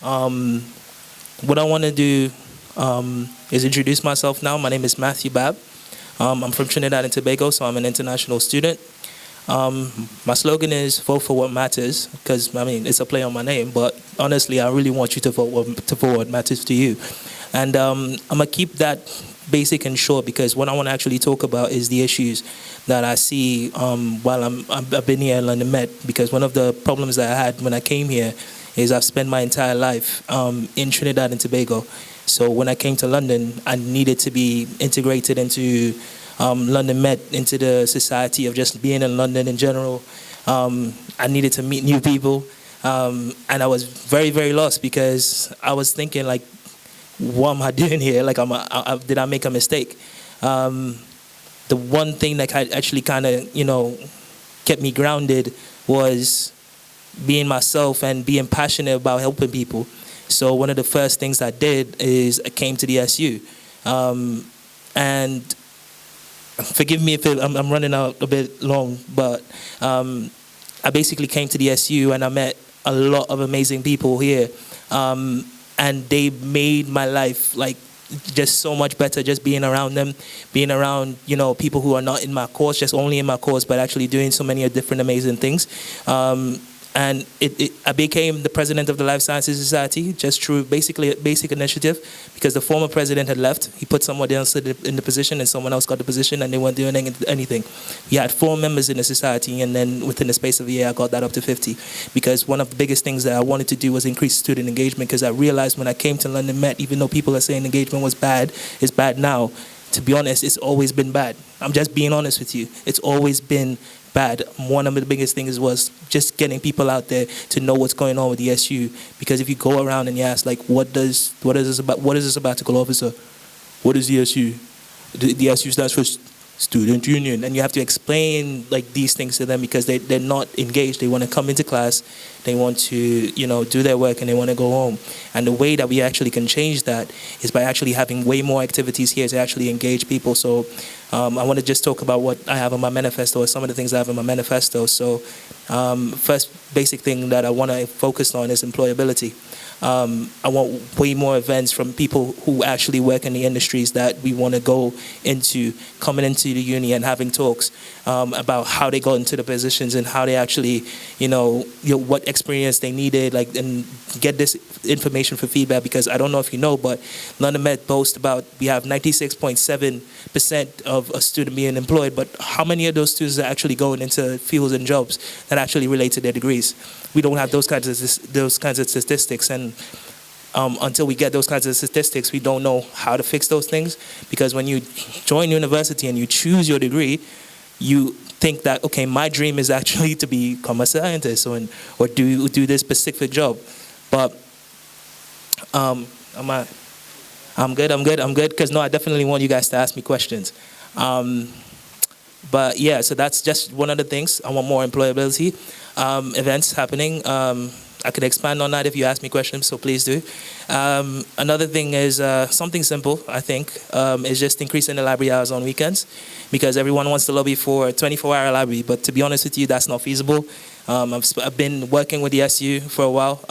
Speaker 7: What I want to do is introduce myself now. My name is Matthew BABB. I'm from Trinidad and Tobago, so I'm an international student. My slogan is vote for what matters, because, I mean, it's a play on my name, but honestly, I really want you to vote for what matters to you. And I'm going to keep that basic and short, because what I want to actually talk about is the issues that I see while I've been here in London Met, because one of the problems that I had when I came here is I've spent my entire life in Trinidad and Tobago. So when I came to London, I needed to be integrated into London Met, into the society of just being in London in general. I needed to meet new people. And I was very, very lost, because I was thinking, like, what am I doing here? Like, did I make a mistake? The one thing that actually kind of, kept me grounded was being myself and being passionate about helping people. So one of the first things I did is I came to the SU. And forgive me if I'm running out a bit long, but I basically came to the SU and I met a lot of amazing people here. And they made my life just so much better, just being around them, being around, people who are not in my course, just only in my course, but actually doing so many different amazing things. And I became the president of the Life Sciences Society just through basically a basic initiative, because the former president had left. He put someone else in the position and someone else got the position, and they weren't doing anything. We had 4 members in the society, and then within the space of a year, I got that up to 50. Because one of the biggest things that I wanted to do was increase student engagement, because I realized when I came to London Met, even though people are saying engagement was bad, it's bad now. To be honest, it's always been bad. I'm just being honest with you. It's always been bad. One of the biggest things was just getting people out there to know what's going on with the SU. Because if you go around and you ask, what is a sabbatical officer? What is the SU? The SU stands for Student Union, and you have to explain these things to them because they're not engaged. They want to come into class, they want to do their work, and they want to go home. And the way that we actually can change that is by actually having way more activities here to actually engage people. So I want to just talk about what I have in my manifesto, or some of the things I have in my manifesto. So first basic thing that I want to focus on is employability. I want way more events from people who actually work in the industries that we want to go into, coming into the uni and having talks about how they got into the positions and how they actually, what experience they needed, and get this information for feedback. Because I don't know if you know, but London Met boasts about we have 96.7% of a student being employed, but how many of those students are actually going into fields and jobs that actually relate to their degrees? We don't have those kinds of statistics, and until we get those kinds of statistics, we don't know how to fix those things. Because when you join university and you choose your degree, you think that, okay, my dream is actually to become a scientist or do this specific job. But I'm good, because no, I definitely want you guys to ask me questions. But yeah, so that's just one of the things. I want more employability events happening. I could expand on that if you ask me questions, so please do. Another thing is something simple, I think, is just increasing the library hours on weekends, because everyone wants to lobby for a 24-hour library, but to be honest with you, that's not feasible. I've been working with the SU for a while,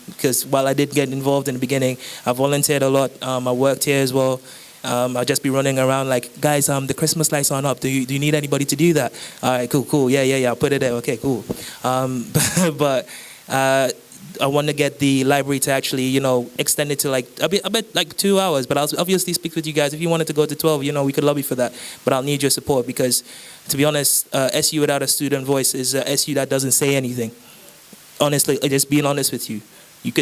Speaker 7: because while I did get involved in the beginning, I volunteered a lot. I worked here as well. I'll just be running around guys, the Christmas lights aren't up. Do you need anybody to do that? All right, cool. Yeah, I'll put it there. Okay, cool. But I want to get the library to actually, extend it to a bit 2 hours. But I'll obviously speak with you guys. If you wanted to go to 12, we could lobby for that. But I'll need your support, because, to be honest, SU without a student voice is a SU that doesn't say anything. Honestly, just being honest with you.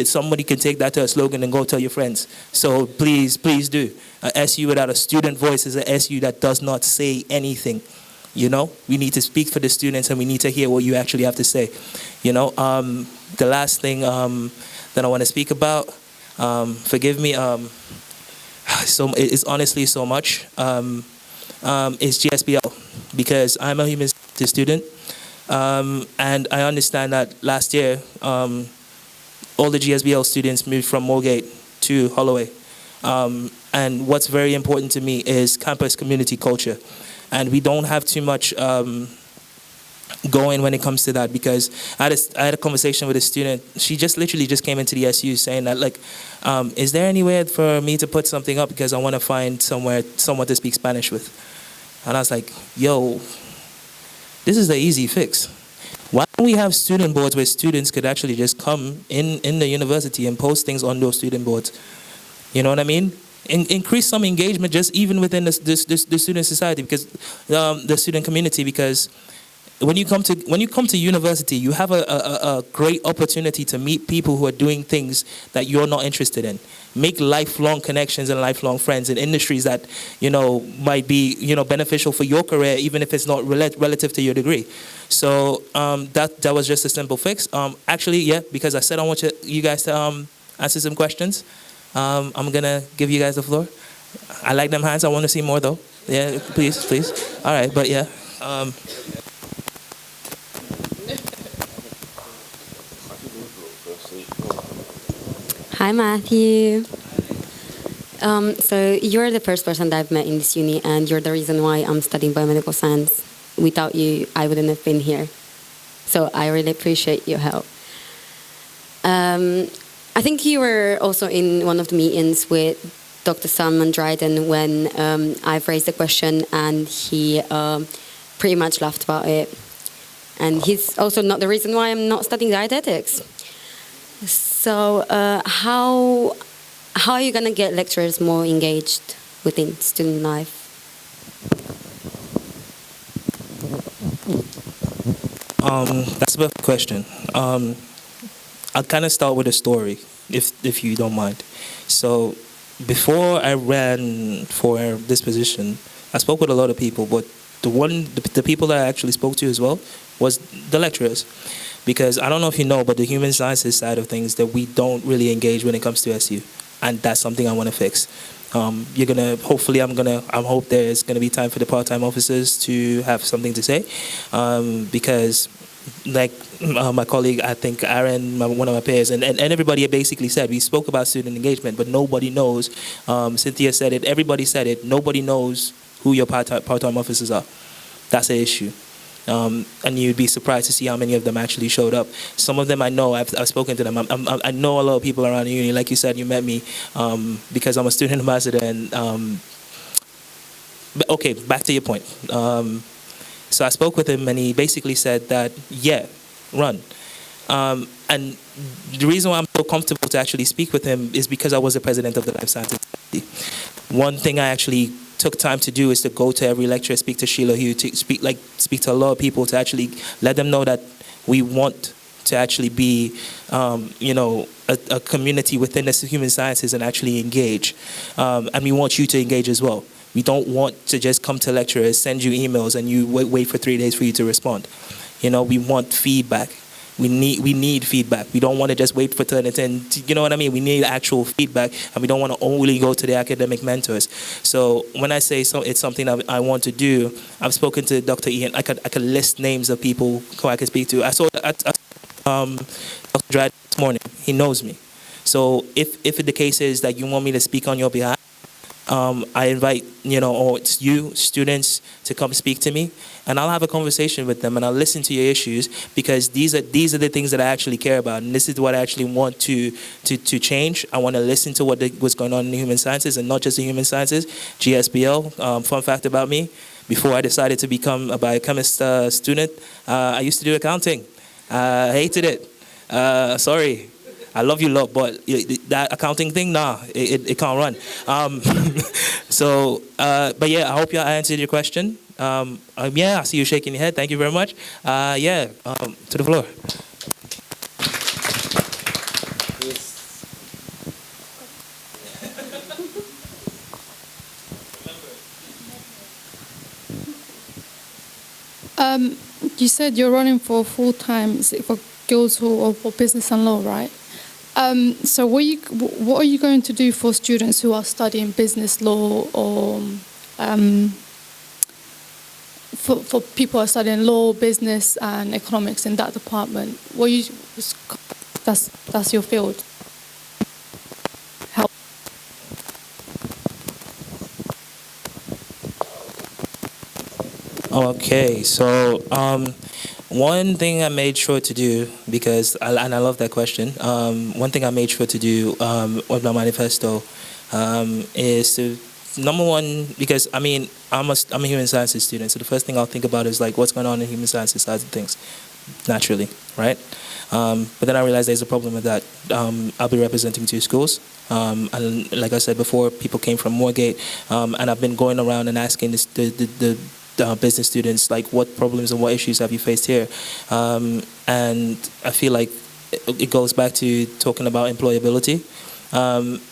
Speaker 7: Somebody can take that to a slogan and go tell your friends. So please do. SU without a student voice is an SU that does not say anything. We need to speak for the students, and we need to hear what you actually have to say. The last thing that I want to speak about, forgive me, it's honestly so much, is GSBL, because I'm a human sciences student, and I understand that last year, all the GSBL students moved from Moorgate to Holloway. And what's very important to me is campus community culture. And we don't have too much going when it comes to that, because I had a conversation with a student. She literally just came into the SU saying that, is there any way for me to put something up, because I want to find someone to speak Spanish with? And I was like, yo, this is the easy fix. Why don't we have student boards where students could actually just come in the university and post things on those student boards? You know what I mean? Increase some engagement just even within the student society, because the student community, because when you come to university, you have a great opportunity to meet people who are doing things that you're not interested in. Make lifelong connections and lifelong friends in industries that might be beneficial for your career, even if it's not relative to your degree. So that was just a simple fix. Actually, yeah, because I said I want you guys to answer some questions. I'm gonna give you guys the floor. I like them hands. I want to see more though. Yeah, please. All right, but yeah.
Speaker 13: Hi, Matthew. So you're the first person that I've met in this uni, and you're the reason why I'm studying biomedical science. Without you, I wouldn't have been here. So I really appreciate your help. I think you were also in one of the meetings with Dr. Salman Dryden when I've raised the question, and he pretty much laughed about it. And he's also not the reason why I'm not studying dietetics. So how are you going to get lecturers more engaged within student life?
Speaker 7: That's a perfect question. I'll kind of start with a story, if you don't mind. So before I ran for this position, I spoke with a lot of people, but the people that I actually spoke to as well was the lecturers. Because I don't know if you know, but the human sciences side of things that we don't really engage when it comes to SU. And that's something I want to fix. I hope there's gonna be time for the part-time officers to have something to say, because like my colleague, I think Aaron, one of my peers, and everybody basically said, we spoke about student engagement, but nobody knows. Cynthia said it, everybody said it, nobody knows who your part-time officers are. That's an issue. And you'd be surprised to see how many of them actually showed up. Some of them I know, I've spoken to them. I know a lot of people around the uni. Like you said, you met me because I'm a student ambassador. And okay, back to your point. So I spoke with him, and he basically said that, yeah, run. And the reason why I'm so comfortable to actually speak with him is because I was the president of the Life Sciences Committee. One thing I actually took time to do is to go to every lecture, speak to Sheila Hugh, to speak to a lot of people, to actually let them know that we want to actually be, a community within the human sciences and actually engage. And we want you to engage as well. We don't want to just come to lecturers, send you emails, and you wait for 3 days for you to respond. We want feedback. We need feedback. We don't want to just wait for turn it in. You know what I mean? We need actual feedback, and we don't want to only go to the academic mentors. So when I say it's something that I want to do, I've spoken to Dr. Ian. I could list names of people who I could speak to. I saw Dr. Dryden this morning. He knows me. So if the case is that you want me to speak on your behalf, I invite, or it's you, students, to come speak to me, and I'll have a conversation with them, and I'll listen to your issues, because these are the things that I actually care about, and this is what I actually want to change. I want to listen to what's going on in the human sciences, and not just the human sciences. GSBL, fun fact about me, before I decided to become a biochemist student, I used to do accounting. I hated it. Sorry. I love you lot, but that accounting thing, nah, it can't run. But yeah, I hope I answered your question. Yeah, I see you shaking your head. Thank you very much. To the floor.
Speaker 12: You said you're running for full-time, is it for Guildhall or for business and law, right? So what are you going to do for students who are studying business law, or for people who are studying law, business and economics in that department? That's your field. Help.
Speaker 7: Okay, so one thing I made sure to do, and I love that question, one thing I made sure to do with my manifesto is to, number one, because I'm a human sciences student, so the first thing I'll think about is like what's going on in human sciences side of things, naturally, right? But then I realized there's a problem with that. I'll be representing 2 schools, and like I said before, people came from Moorgate, and I've been going around and asking the business students, like, what problems and what issues have you faced here? And I feel like it goes back to talking about employability,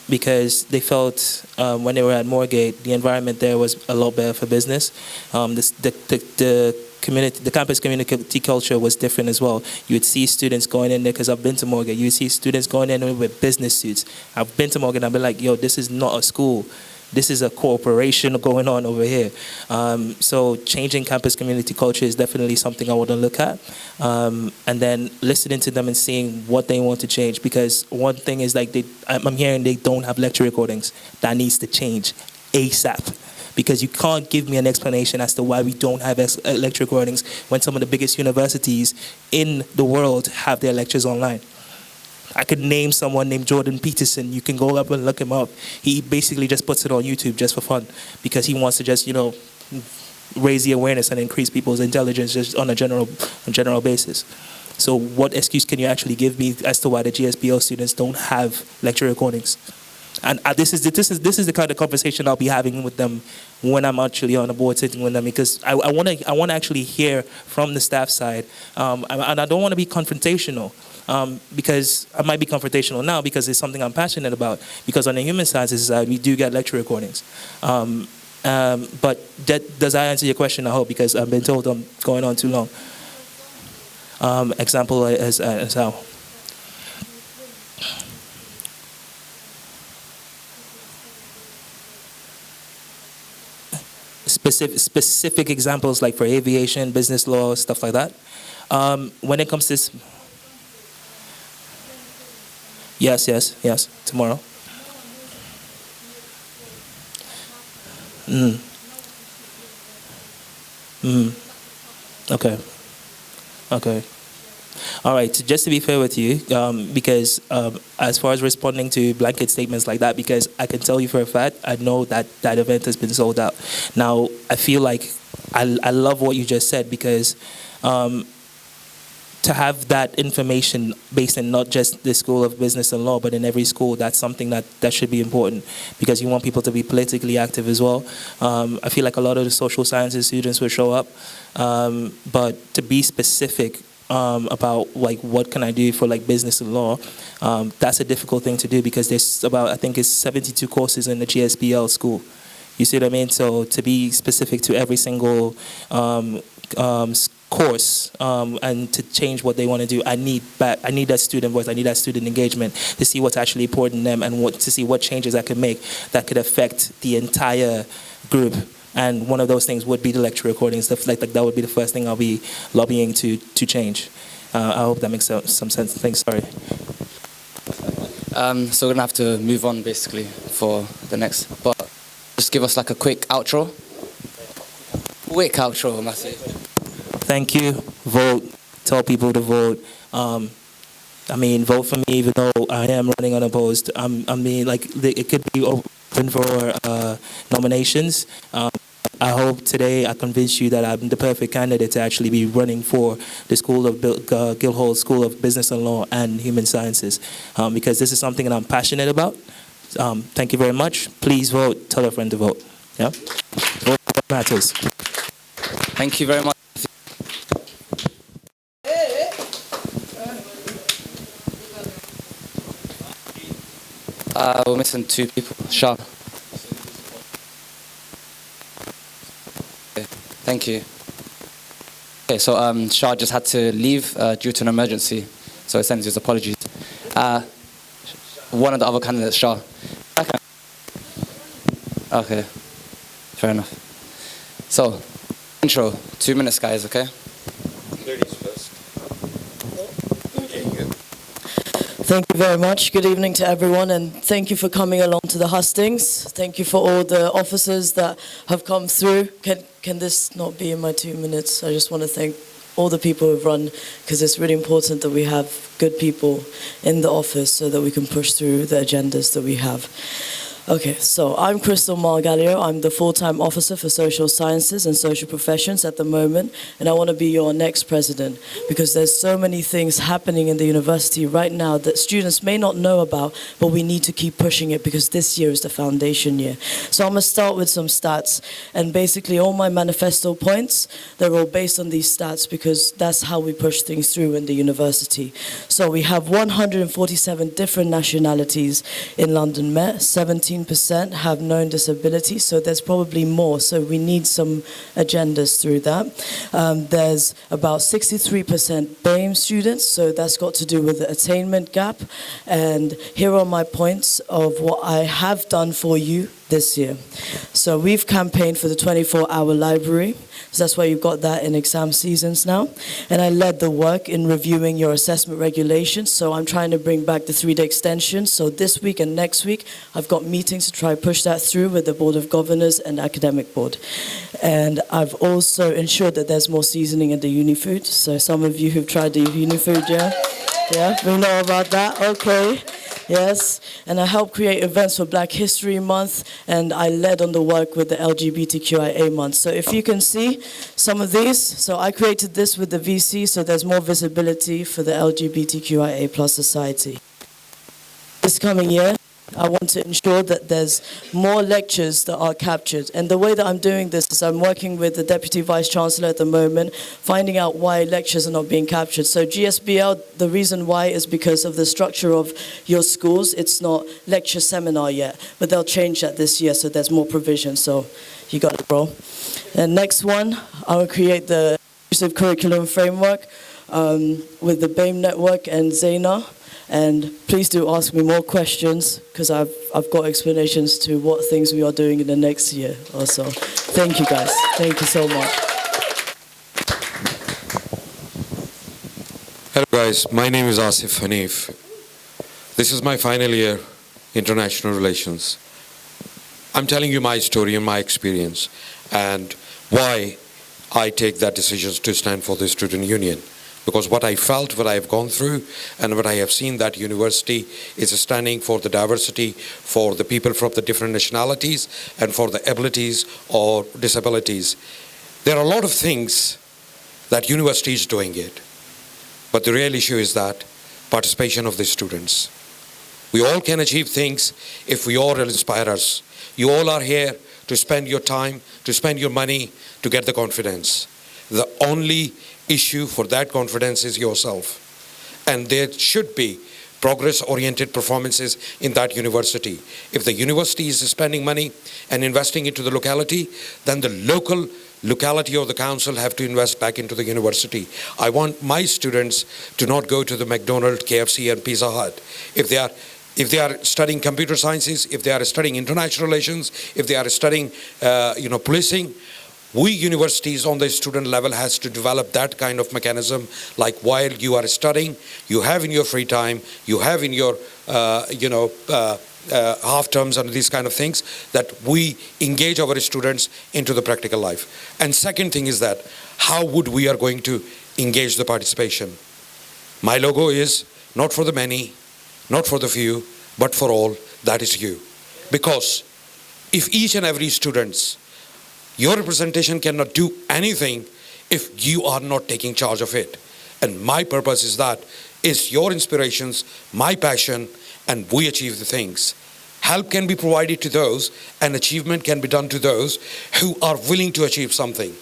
Speaker 7: because they felt when they were at Moorgate, the environment there was a lot better for business. The the campus community culture was different as well. You would see students going in there, because I've been to Morgan, you would see students going in with business suits. I've been to Morgan, I've been like, yo, this is not a school. This is a corporation going on over here. So changing campus community culture is definitely something I want to look at. And then listening to them and seeing what they want to change. Because one thing is like, I'm hearing they don't have lecture recordings. That needs to change ASAP. Because you can't give me an explanation as to why we don't have lecture recordings when some of the biggest universities in the world have their lectures online. I could name someone named Jordan Peterson. You can go up and look him up. He basically just puts it on YouTube just for fun because he wants to just, raise the awareness and increase people's intelligence just on a general basis. So what excuse can you actually give me as to why the GSBO students don't have lecture recordings? And this is the kind of conversation I'll be having with them when I'm actually on the board sitting with them, because I want to actually hear from the staff side, and I don't want to be confrontational. Because I might be confrontational now because it's something I'm passionate about. Because on the human sciences side, we do get lecture recordings. But does that answer your question? I hope, because I've been told I'm going on too long. Example as how? Specific examples like for aviation, business law, stuff like that. When it comes to this, yes, tomorrow. Okay. All right, so just to be fair with you, because as far as responding to blanket statements like that, because I can tell you for a fact, I know that that event has been sold out. Now, I feel like I love what you just said, because to have that information based in not just the School of Business and Law, but in every school, that's something that should be important, because you want people to be politically active as well. I feel like a lot of the social sciences students will show up, but to be specific about like what can I do for like business and law, that's a difficult thing to do, because there's about, I think it's 72 courses in the GSBL school. You see what I mean? So to be specific to every single course and to change what they want to do, I need that student voice, I need that student engagement to see what's actually important to them, and to see what changes I can make that could affect the entire group. And one of those things would be the lecture recordings. Stuff like that would be the first thing I'll be lobbying to change. I hope that makes some sense. Thanks, sorry.
Speaker 1: So we're gonna have to move on basically for the next, but just give us like a quick outro. Quick outro, Matthew.
Speaker 7: Thank you. Vote. Tell people to vote. I mean, vote for me, even though I am running unopposed. I mean, like, it could be open for nominations. I hope today I convinced you that I'm the perfect candidate to actually be running for the School of Guildhall School of Business and Law and Human Sciences, because this is something that I'm passionate about. Thank you very much. Please vote. Tell a friend to vote. Yeah. Vote matters.
Speaker 1: Thank you very much. We're missing two people. Shah. Okay, thank you. Okay, so Shah just had to leave due to an emergency, so he sends his apologies. One of the other candidates, Shah. Okay, fair enough. So, intro, 2 minutes, guys, okay?
Speaker 14: Ladies first. Thank you very much. Good evening to everyone, and thank you for coming along to the hustings. Thank you for all the officers that have come through. Can this not be in my 2 minutes? I just want to thank all the people who've run, because it's really important that we have good people in the office so that we can push through the agendas that we have. Okay, so I'm Crystal Margallo. I'm the full-time officer for social sciences and social professions at the moment, and I want to be your next president, because there's so many things happening in the university right now that students may not know about, but we need to keep pushing it, because this year is the foundation year. So I'm going to start with some stats, and basically all my manifesto points, they're all based on these stats, because that's how we push things through in the university. So we have 147 different nationalities in London Met, 17 13% have known disability, so there's probably more. So we need some agendas through that. There's about 63% BAME students, so that's got to do with the attainment gap. And here are my points of what I have done for you this year. So we've campaigned for the 24-hour library. So that's why you've got that in exam seasons now. And I led the work in reviewing your assessment regulations. So I'm trying to bring back the 3-day extension. So this week and next week, I've got meetings to try to push that through with the Board of Governors and Academic Board. And I've also ensured that there's more seasoning in the uni food. So some of you who've tried the uni food, yeah? Yeah, we know about that, okay. Yes, and I helped create events for Black History Month, and I led on the work with the LGBTQIA month. So if you can see some of these, so I created this with the VC, so there's more visibility for the LGBTQIA plus society. This coming year, I want to ensure that there's more lectures that are captured. And the way that I'm doing this is I'm working with the Deputy Vice Chancellor at the moment, finding out why lectures are not being captured. So GSBL, the reason why is because of the structure of your schools. It's not lecture seminar yet, but they'll change that this year, so there's more provision. So you got it, bro. And next one, I will create the inclusive curriculum framework with the BAME network and Zaina. And please do ask me more questions, because I've got explanations to what things we are doing in the next year also. Thank you, guys. Thank you so much.
Speaker 6: Hello guys, my name is ASIF HANIF. This is my final year, International Relations. I'm telling you my story and my experience and why I take that decision to stand for the student union. Because what I felt, what I have gone through, and what I have seen that university is standing for the diversity, for the people from the different nationalities, and for the abilities or disabilities. There are a lot of things that university is doing it. But the real issue is that participation of the students. We all can achieve things if we all inspire us. You all are here to spend your time, to spend your money, to get the confidence. The only issue for that confidence is yourself. And there should be progress-oriented performances in that university. If the university is spending money and investing into the locality, then the locality or the council have to invest back into the university. I want my students to not go to the McDonald's, KFC and Pizza Hut. If they are studying computer sciences, if they are studying international relations, if they are studying policing, we universities on the student level has to develop that kind of mechanism, like while you are studying, you have in your free time, you have in your, half terms and these kind of things, that we engage our students into the practical life. And second thing is that, how would we are going to engage the participation? My logo is not for the many, not for the few, but for all, that is you. Because if each and every students, your representation cannot do anything if you are not taking charge of it. And my purpose is that, is your inspirations, my passion, and we achieve the things. Help can be provided to those, and achievement can be done to those who are willing to achieve something.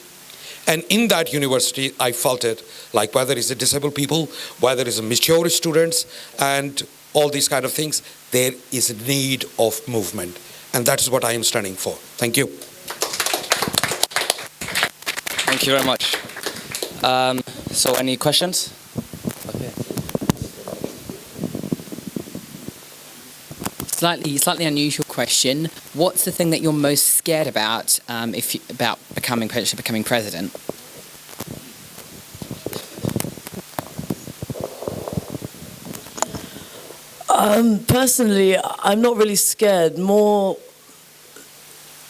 Speaker 6: And in that university, I felt it, like whether it's the disabled people, whether it's the mature students, and all these kind of things, there is a need of movement. And that is what I am standing for. Thank you.
Speaker 1: Thank you very much. So any questions? Okay.
Speaker 2: Slightly unusual question. What's the thing that you're most scared about about becoming president?
Speaker 14: Personally, I'm not really scared. More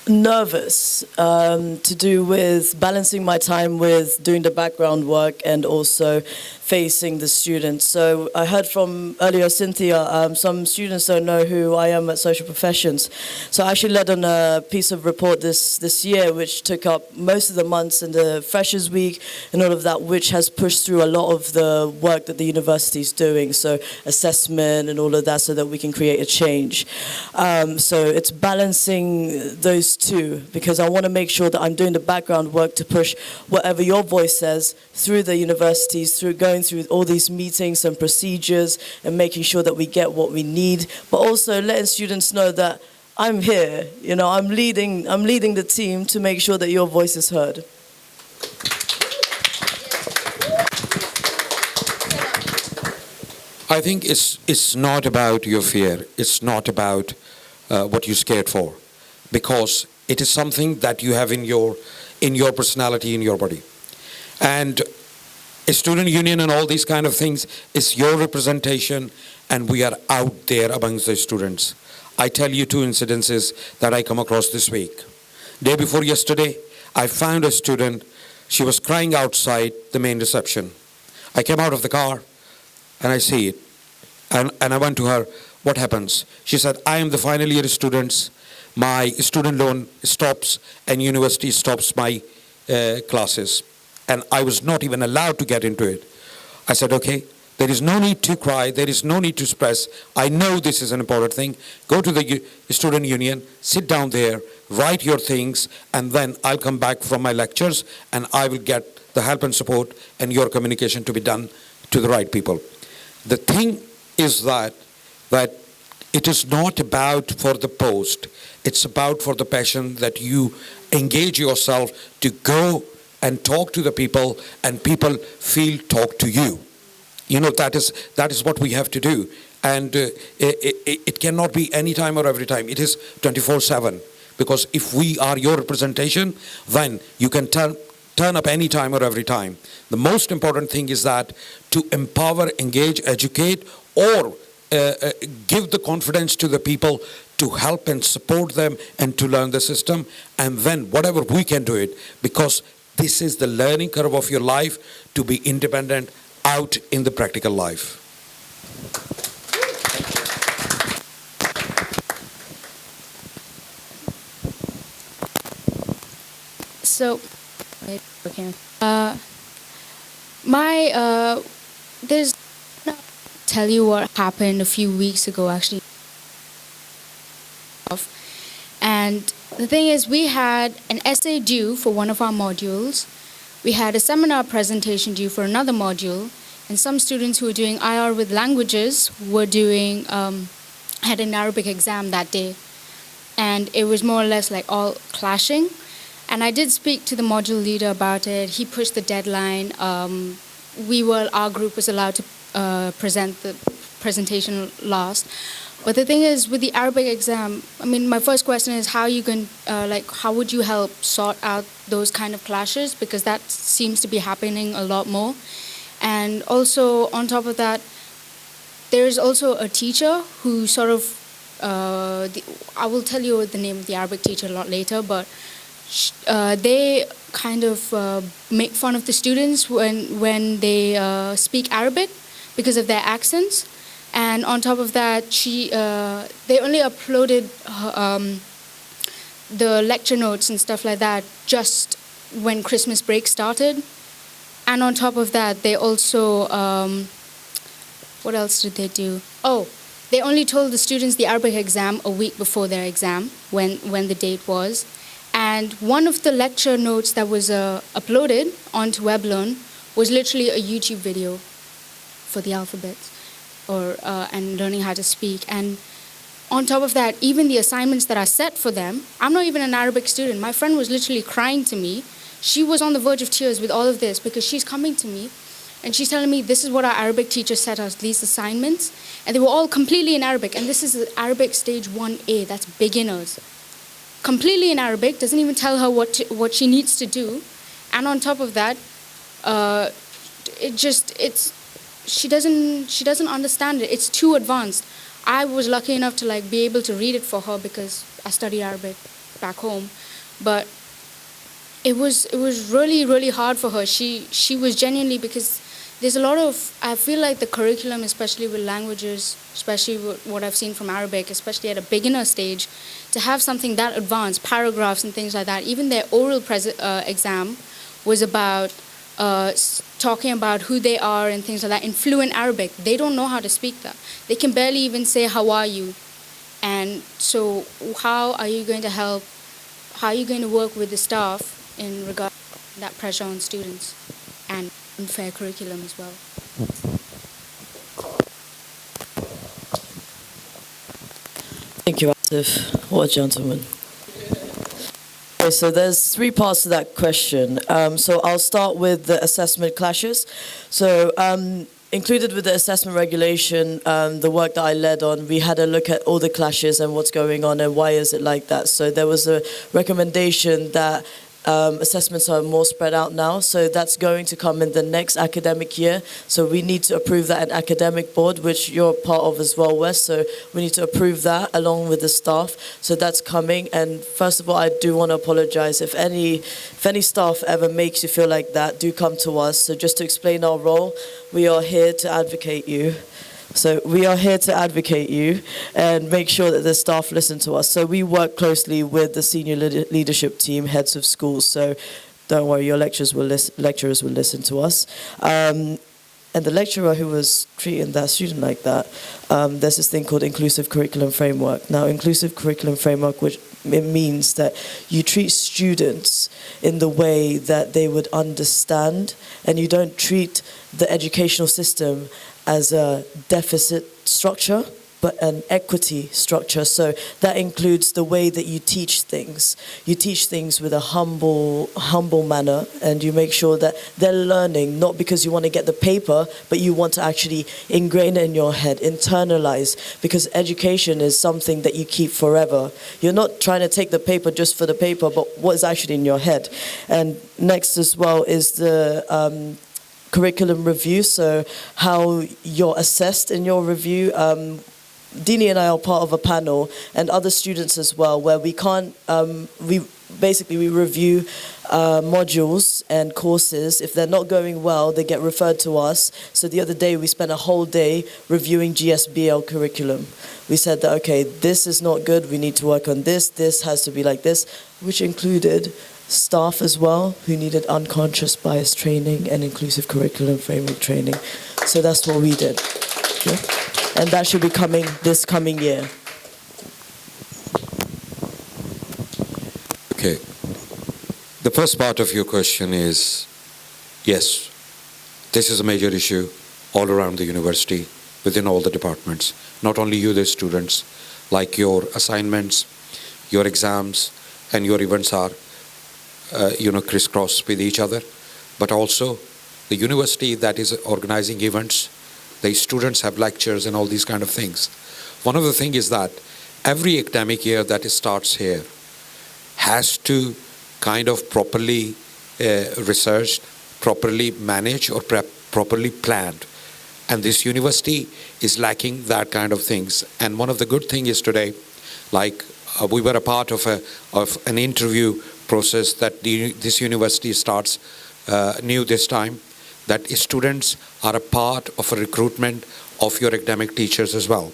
Speaker 14: nervous to do with balancing my time with doing the background work and also facing the students. So I heard from earlier Cynthia, some students don't know who I am at Social Professions. So I actually led on a piece of report this year which took up most of the months in the Freshers Week and all of that, which has pushed through a lot of the work that the university is doing, so assessment and all of that, so that we can create a change. So it's balancing those two, because I want to make sure that I'm doing the background work to push whatever your voice says through the universities, through going through all these meetings and procedures and making sure that we get what we need, but also letting students know that I'm here. You know, I'm leading the team to make sure that your voice is heard.
Speaker 6: I think it's not about your fear. It's not about what you're scared for, because it is something that you have in your personality, in your body. And a student union and all these kind of things is your representation, and we are out there amongst the students. I tell you 2 incidences that I come across this week. Day before yesterday, I found a student. She was crying outside the main reception. I came out of the car and I see it. And I went to her, what happens? She said, I am the final year students. My student loan stops and university stops my classes. And I was not even allowed to get into it. I said, okay, there is no need to cry. There is no need to stress. I know this is an important thing. Go to the student union, sit down there, write your things, and then I'll come back from my lectures and I will get the help and support and your communication to be done to the right people. The thing is that it is not about for the post. It's about for the passion that you engage yourself to go and talk to the people, and people feel talk to you. You know, that is what we have to do. And it cannot be any time or every time. It is 24/7. Because if we are your representation, then you can turn up any time or every time. The most important thing is that to empower, engage, educate, or give the confidence to the people to help and support them and to learn the system. And then whatever we can do it, because this is the learning curve of your life, to be independent out in the practical life.
Speaker 11: So, okay. There's tell you what happened a few weeks ago, actually. And the thing is, we had an essay due for one of our modules. We had a seminar presentation due for another module, and some students who were doing IR with languages were doing had an Arabic exam that day, and it was more or less like all clashing. And I did speak to the module leader about it. He pushed the deadline. Our group was allowed to present the presentation last. But the thing is, with the Arabic exam, I mean, my first question is how you can, how would you help sort out those kind of clashes? Because that seems to be happening a lot more. And also, on top of that, there's also a teacher who sort of, I will tell you the name of the Arabic teacher a lot later, but they kind of make fun of the students when they speak Arabic because of their accents. And on top of that, they only uploaded the lecture notes and stuff like that just when Christmas break started. And on top of that, they also, what else did they do? Oh, they only told the students the Arabic exam a week before their exam, when the date was. And one of the lecture notes that was uploaded onto WebLearn was literally a YouTube video for the alphabets and learning how to speak. And on top of that, even the assignments that I set for them, I'm not even an Arabic student. My friend was literally crying to me. She was on the verge of tears with all of this because she's coming to me and she's telling me this is what our Arabic teacher set us, these assignments. And they were all completely in Arabic. And this is Arabic stage 1A, that's beginners. Completely in Arabic, doesn't even tell her what she needs to do. And on top of that, she doesn't understand it. It's too advanced. I was lucky enough to be able to read it for her because I study Arabic back home. But it was really, really hard for her. She was genuinely, because there's a lot of, I feel like the curriculum, especially with languages, especially what I've seen from Arabic, especially at a beginner stage, to have something that advanced, paragraphs and things like that. Even their oral exam was about talking about who they are and things like that in fluent Arabic. They don't know how to speak that. They can barely even say, how are you? And so how are you going to help, how are you going to work with the staff in regard to that pressure on students and unfair curriculum as well?
Speaker 14: Thank you. ASIF, what a gentleman. Okay, so there's three parts to that question. So I'll start with the assessment clashes. So included with the assessment regulation, the work that I led on, we had a look at all the clashes and what's going on and why is it like that. So there was a recommendation that assessments are more spread out now, so that's going to come in the next academic year. So we need to approve that at academic board, which you're part of as well, Wes. So we need to approve that along with the staff. So that's coming. And first of all, I do want to apologize. If any staff ever makes you feel like that, do come to us. So just to explain our role, we are here to advocate you. So we are here to advocate you and make sure that the staff listen to us. So we work closely with the senior leadership team, heads of schools. So don't worry, your lecturers will listen to us. And the lecturer who was treating that student like that, there's this thing called inclusive curriculum framework. Now, inclusive curriculum framework, which it means that you treat students in the way that they would understand, and you don't treat the educational system as a deficit structure, but an equity structure. So that includes the way that you teach things. You teach things with a humble manner, and you make sure that they're learning, not because you want to get the paper, but you want to actually ingrain it in your head, internalize, because education is something that you keep forever. You're not trying to take the paper just for the paper, but what is actually in your head. And next as well is the curriculum review, so how you're assessed in your review. Dini and I are part of a panel, and other students as well, where we can't, we review modules and courses. If they're not going well, they get referred to us. So the other day, we spent a whole day reviewing GSBL curriculum. We said that, okay, this is not good, we need to work on this has to be like this, which included staff as well who needed unconscious bias training and inclusive curriculum framework training. So that's what we did. Okay? And that should be coming this coming year.
Speaker 6: Okay. The first part of your question is, yes, this is a major issue all around the university, within all the departments. Not only you, the students, like your assignments, your exams, and your events are crisscross with each other, but also the university that is organizing events, the students have lectures and all these kind of things. One of the things is that every academic year that starts here has to kind of properly researched, properly managed, or properly planned. And this university is lacking that kind of things. And one of the good things is today, like we were a part of an interview process that this university starts new this time, that students are a part of a recruitment of your academic teachers as well.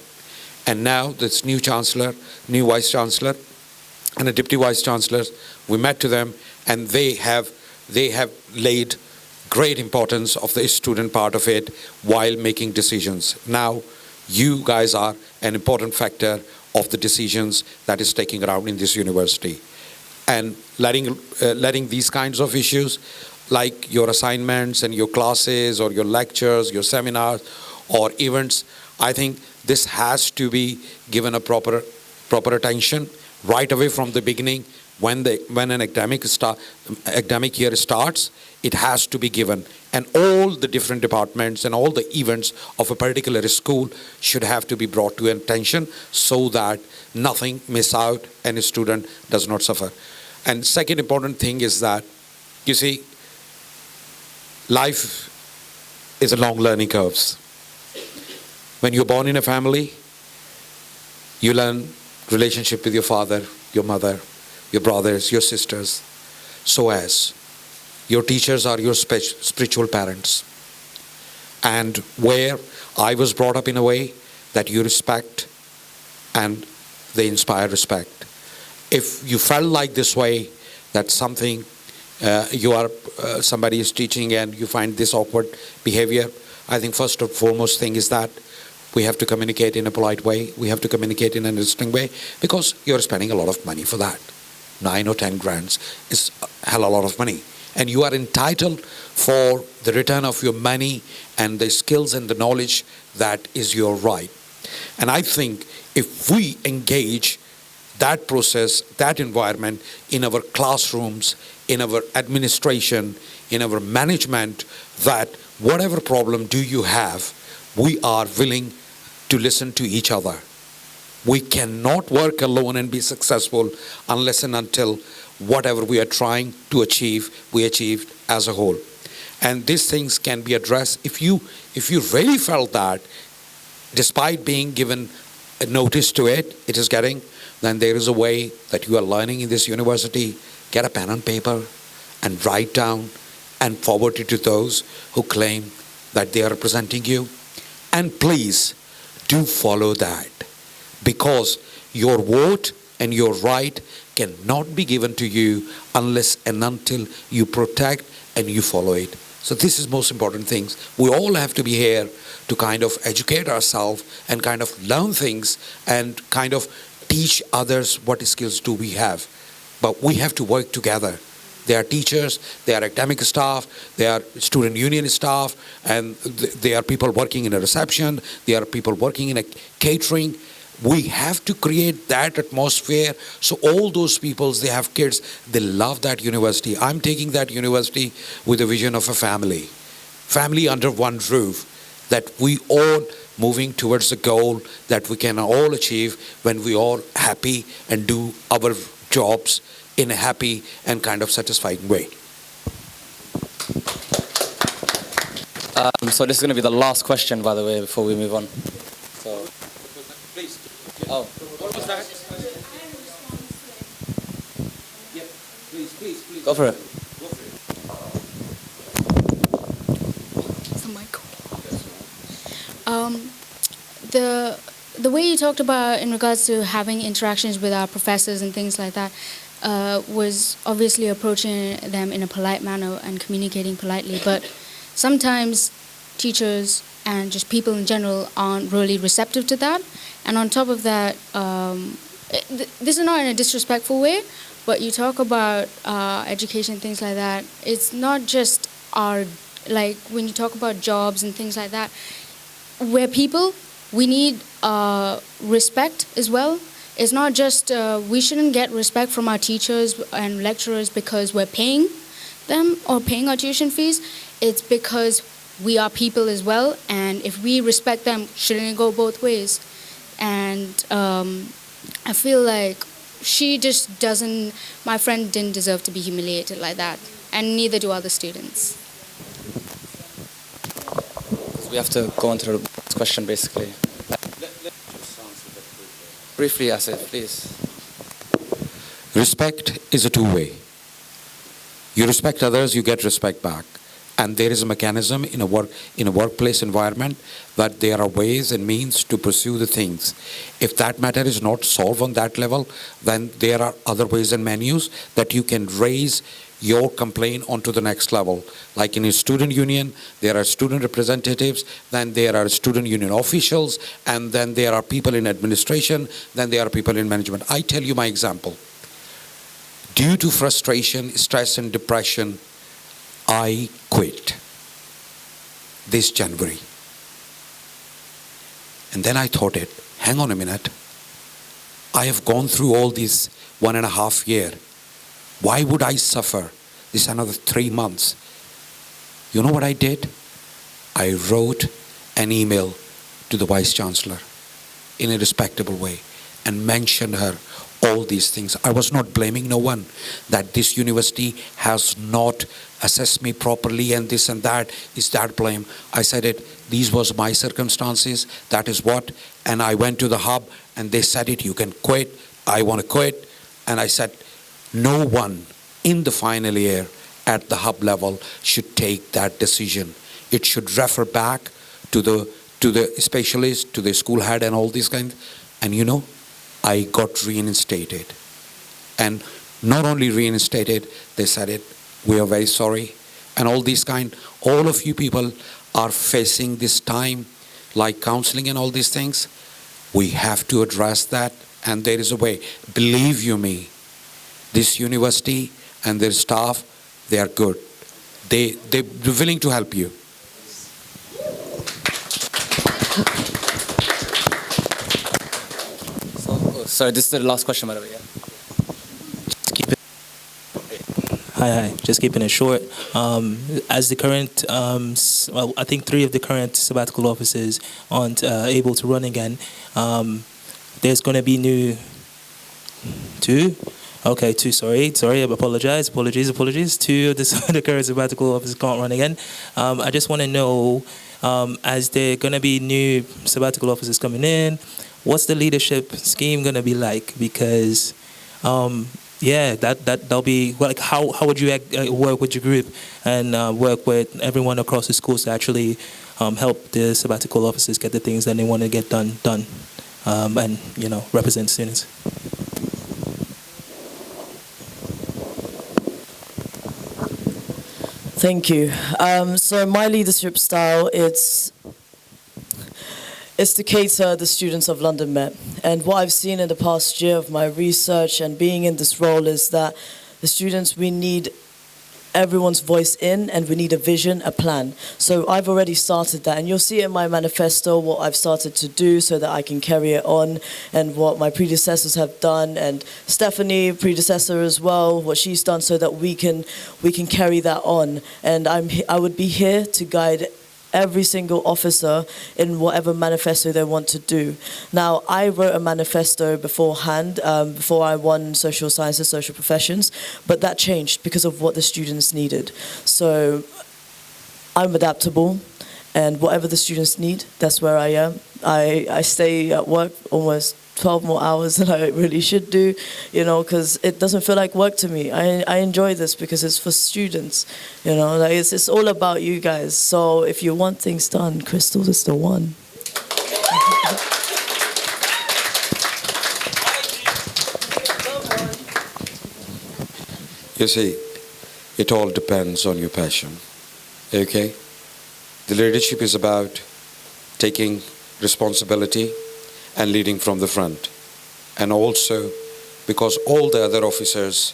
Speaker 6: And now this new chancellor, new vice chancellor, and a deputy vice chancellor, we met to them, and they have laid great importance of the student part of it while making decisions. Now you guys are an important factor of the decisions that is taking around in this university. And letting these kinds of issues, like your assignments and your classes or your lectures, your seminars or events, I think this has to be given a proper attention right away from the beginning. When an academic year starts, it has to be given. And all the different departments and all the events of a particular school should have to be brought to attention so that nothing miss out and a student does not suffer. And second important thing is that, you see, life is a long learning curves. When you're born in a family, you learn relationship with your father, your mother, your brothers, your sisters. So as your teachers are your spiritual parents. And where I was brought up in a way that you respect and they inspire respect. If you felt like this way, that something somebody is teaching and you find this awkward behavior, I think first and foremost thing is that we have to communicate in a polite way. We have to communicate in an interesting way, because you're spending a lot of money for that. 9 or 10 grand is a hell of a lot of money. And you are entitled for the return of your money and the skills and the knowledge that is your right. And I think if we engage that process, that environment in our classrooms, in our administration, in our management, that whatever problem do you have, we are willing to listen to each other. We cannot work alone and be successful unless and until whatever we are trying to achieve, we achieved as a whole. And these things can be addressed. If you really felt that, despite being given a notice to it, it is getting, then there is a way that you are learning in this university. Get a pen and paper and write down and forward it to those who claim that they are representing you. And please do follow that, because your vote and your right cannot be given to you unless and until you protect and you follow it. So this is most important things. We all have to be here to kind of educate ourselves and kind of learn things and kind of teach others what skills do we have. But we have to work together. There are teachers, there are academic staff, there are student union staff, and there are people working in a reception, there are people working in a catering. We have to create that atmosphere so all those people, they have kids, they love that university. I'm taking that university with a vision of a family. Family under one roof, that we all moving towards the goal that we can all achieve when we all happy and do our jobs in a happy and kind of satisfying way.
Speaker 1: So this is going to be the last question, by the way, before we move on. So,
Speaker 6: please.
Speaker 1: Oh.
Speaker 6: What was that? Yeah, please.
Speaker 1: Go for it.
Speaker 11: The way you talked about in regards to having interactions with our professors and things like that was obviously approaching them in a polite manner and communicating politely, but sometimes teachers and just people in general aren't really receptive to that. And on top of that, this is not in a disrespectful way, but you talk about education, things like that. It's not just like when you talk about jobs and things like that, we're people, we need respect as well. It's not just, we shouldn't get respect from our teachers and lecturers because we're paying them or paying our tuition fees. It's because we are people as well, and if we respect them, shouldn't it go both ways? And I feel like she just doesn't, my friend didn't deserve to be humiliated like that, and neither do other students.
Speaker 1: We have to go on to the next question, basically. Briefly, ASIF, please.
Speaker 6: Respect is a two-way. You respect others, you get respect back. And there is a mechanism in a workplace environment that there are ways and means to pursue the things. If that matter is not solved on that level, then there are other ways and menus that you can raise your complaint onto the next level. Like in a student union, there are student representatives, then there are student union officials, and then there are people in administration, then there are people in management. I tell you my example. Due to frustration, stress, and depression, I quit this January. And then I thought hang on a minute. I have gone through all this 1.5 years. Why would I suffer this another 3 months? You know what I did? I wrote an email to the Vice Chancellor in a respectable way and mentioned her all these things. I was not blaming no one that this university has not assessed me properly and this and that. Is that blame? I said these was my circumstances, that is what, and I went to the hub and they said you can quit, I want to quit. And I said, no one in the final year at the hub level should take that decision. It should refer back to the specialist, to the school head and all these kinds. And you know, I got reinstated. And not only reinstated, they said we are very sorry. And all these all of you people are facing this time, like counseling and all these things. We have to address that, and there is a way. Believe you me, this university and their staff, they are good. They're willing to help you.
Speaker 1: sorry, this is the last question, by the way. Yeah.
Speaker 7: Hi. Just keeping it short. As the current, well, I think 3 of the current sabbatical officers aren't able to run again. There's going to be new 2. Okay, 2. Sorry. I apologize. Apologies. 2 of the current sabbatical officers can't run again. I just want to know, as there are going to be new sabbatical officers coming in, what's the leadership scheme going to be like? Because yeah, that'll be like how would you work with your group and work with everyone across the schools to actually help the sabbatical officers get the things that they want to get done, and represent students.
Speaker 14: Thank you. So my leadership style, it's to cater the students of London Met. And what I've seen in the past year of my research and being in this role is that the students, we need everyone's voice in, and we need a vision, a plan. So I've already started that, and you'll see in my manifesto what I've started to do so that I can carry it on, and what my predecessors have done, and Stephanie, predecessor as well, what she's done, so that we can carry that on. And I would be here to guide every single officer in whatever manifesto they want to do. Now, I wrote a manifesto beforehand, before I won social sciences, social professions, but that changed because of what the students needed. So I'm adaptable, and whatever the students need, that's where I am. I stay at work almost 12 more hours than I really should do, because it doesn't feel like work to me. I enjoy this because it's for students, like it's all about you guys. So if you want things done, Crystal is the one.
Speaker 6: You see, it all depends on your passion, okay? The leadership is about taking responsibility and leading from the front. And also, because all the other officers,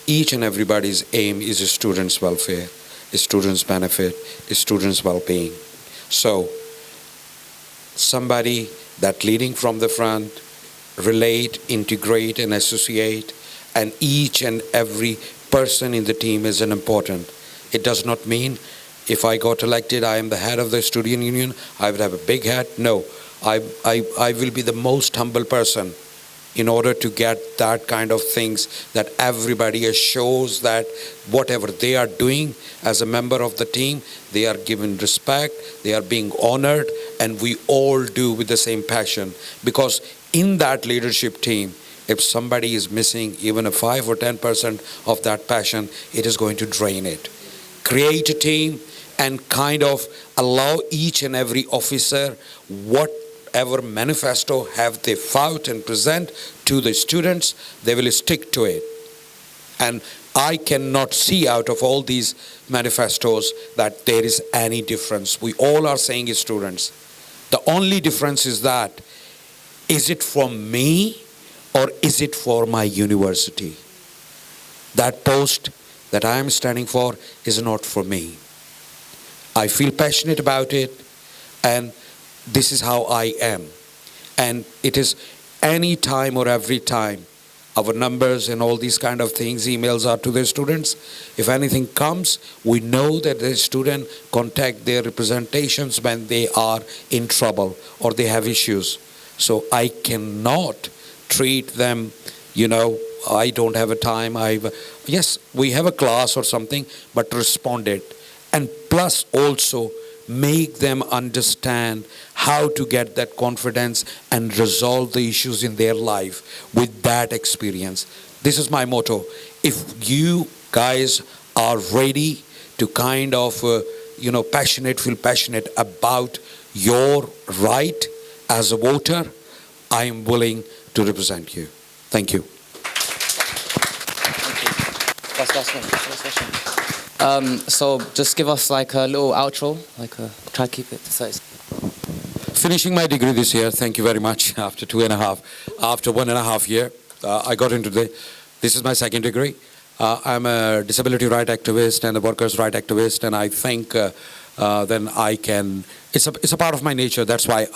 Speaker 6: each and everybody's aim is a student's welfare, a student's benefit, a student's well-being. So, somebody that leading from the front, relate, integrate, and associate, and each and every person in the team is an important. It does not mean if I got elected, I am the head of the student union, I would have a big hat. No. I will be the most humble person in order to get that kind of things, that everybody shows that whatever they are doing as a member of the team, they are given respect, they are being honored, and we all do with the same passion. Because in that leadership team, if somebody is missing even a 5 or 10% of that passion, it is going to drain it. Create a team and kind of allow each and every officer whatever manifesto have they fought and present to the students, they will stick to it. And I cannot see out of all these manifestos that there is any difference. We all are saying as students. The only difference is that, is it from me or is it for my university? That post that I am standing for is not for me. I feel passionate about it, and this is how I am. And it is any time or every time our numbers and all these kind of things, emails are to the students. If anything comes, we know that the student contact their representations when they are in trouble or they have issues. So I cannot treat them, I don't have a time. Yes, we have a class or something, but respond it. And plus also make them understand how to get that confidence and resolve the issues in their life with that experience. This is my motto. If you guys are ready to kind of, feel passionate about your right as a voter, I am willing to represent you. Thank you.
Speaker 1: Last one. So just give us like a little outro, try to keep it precise.
Speaker 6: Finishing my degree this year, thank you very much. After 1.5 years, I got into this is my second degree. I'm a disability right activist and a workers' right activist, and I think then I can, it's a part of my nature. That's why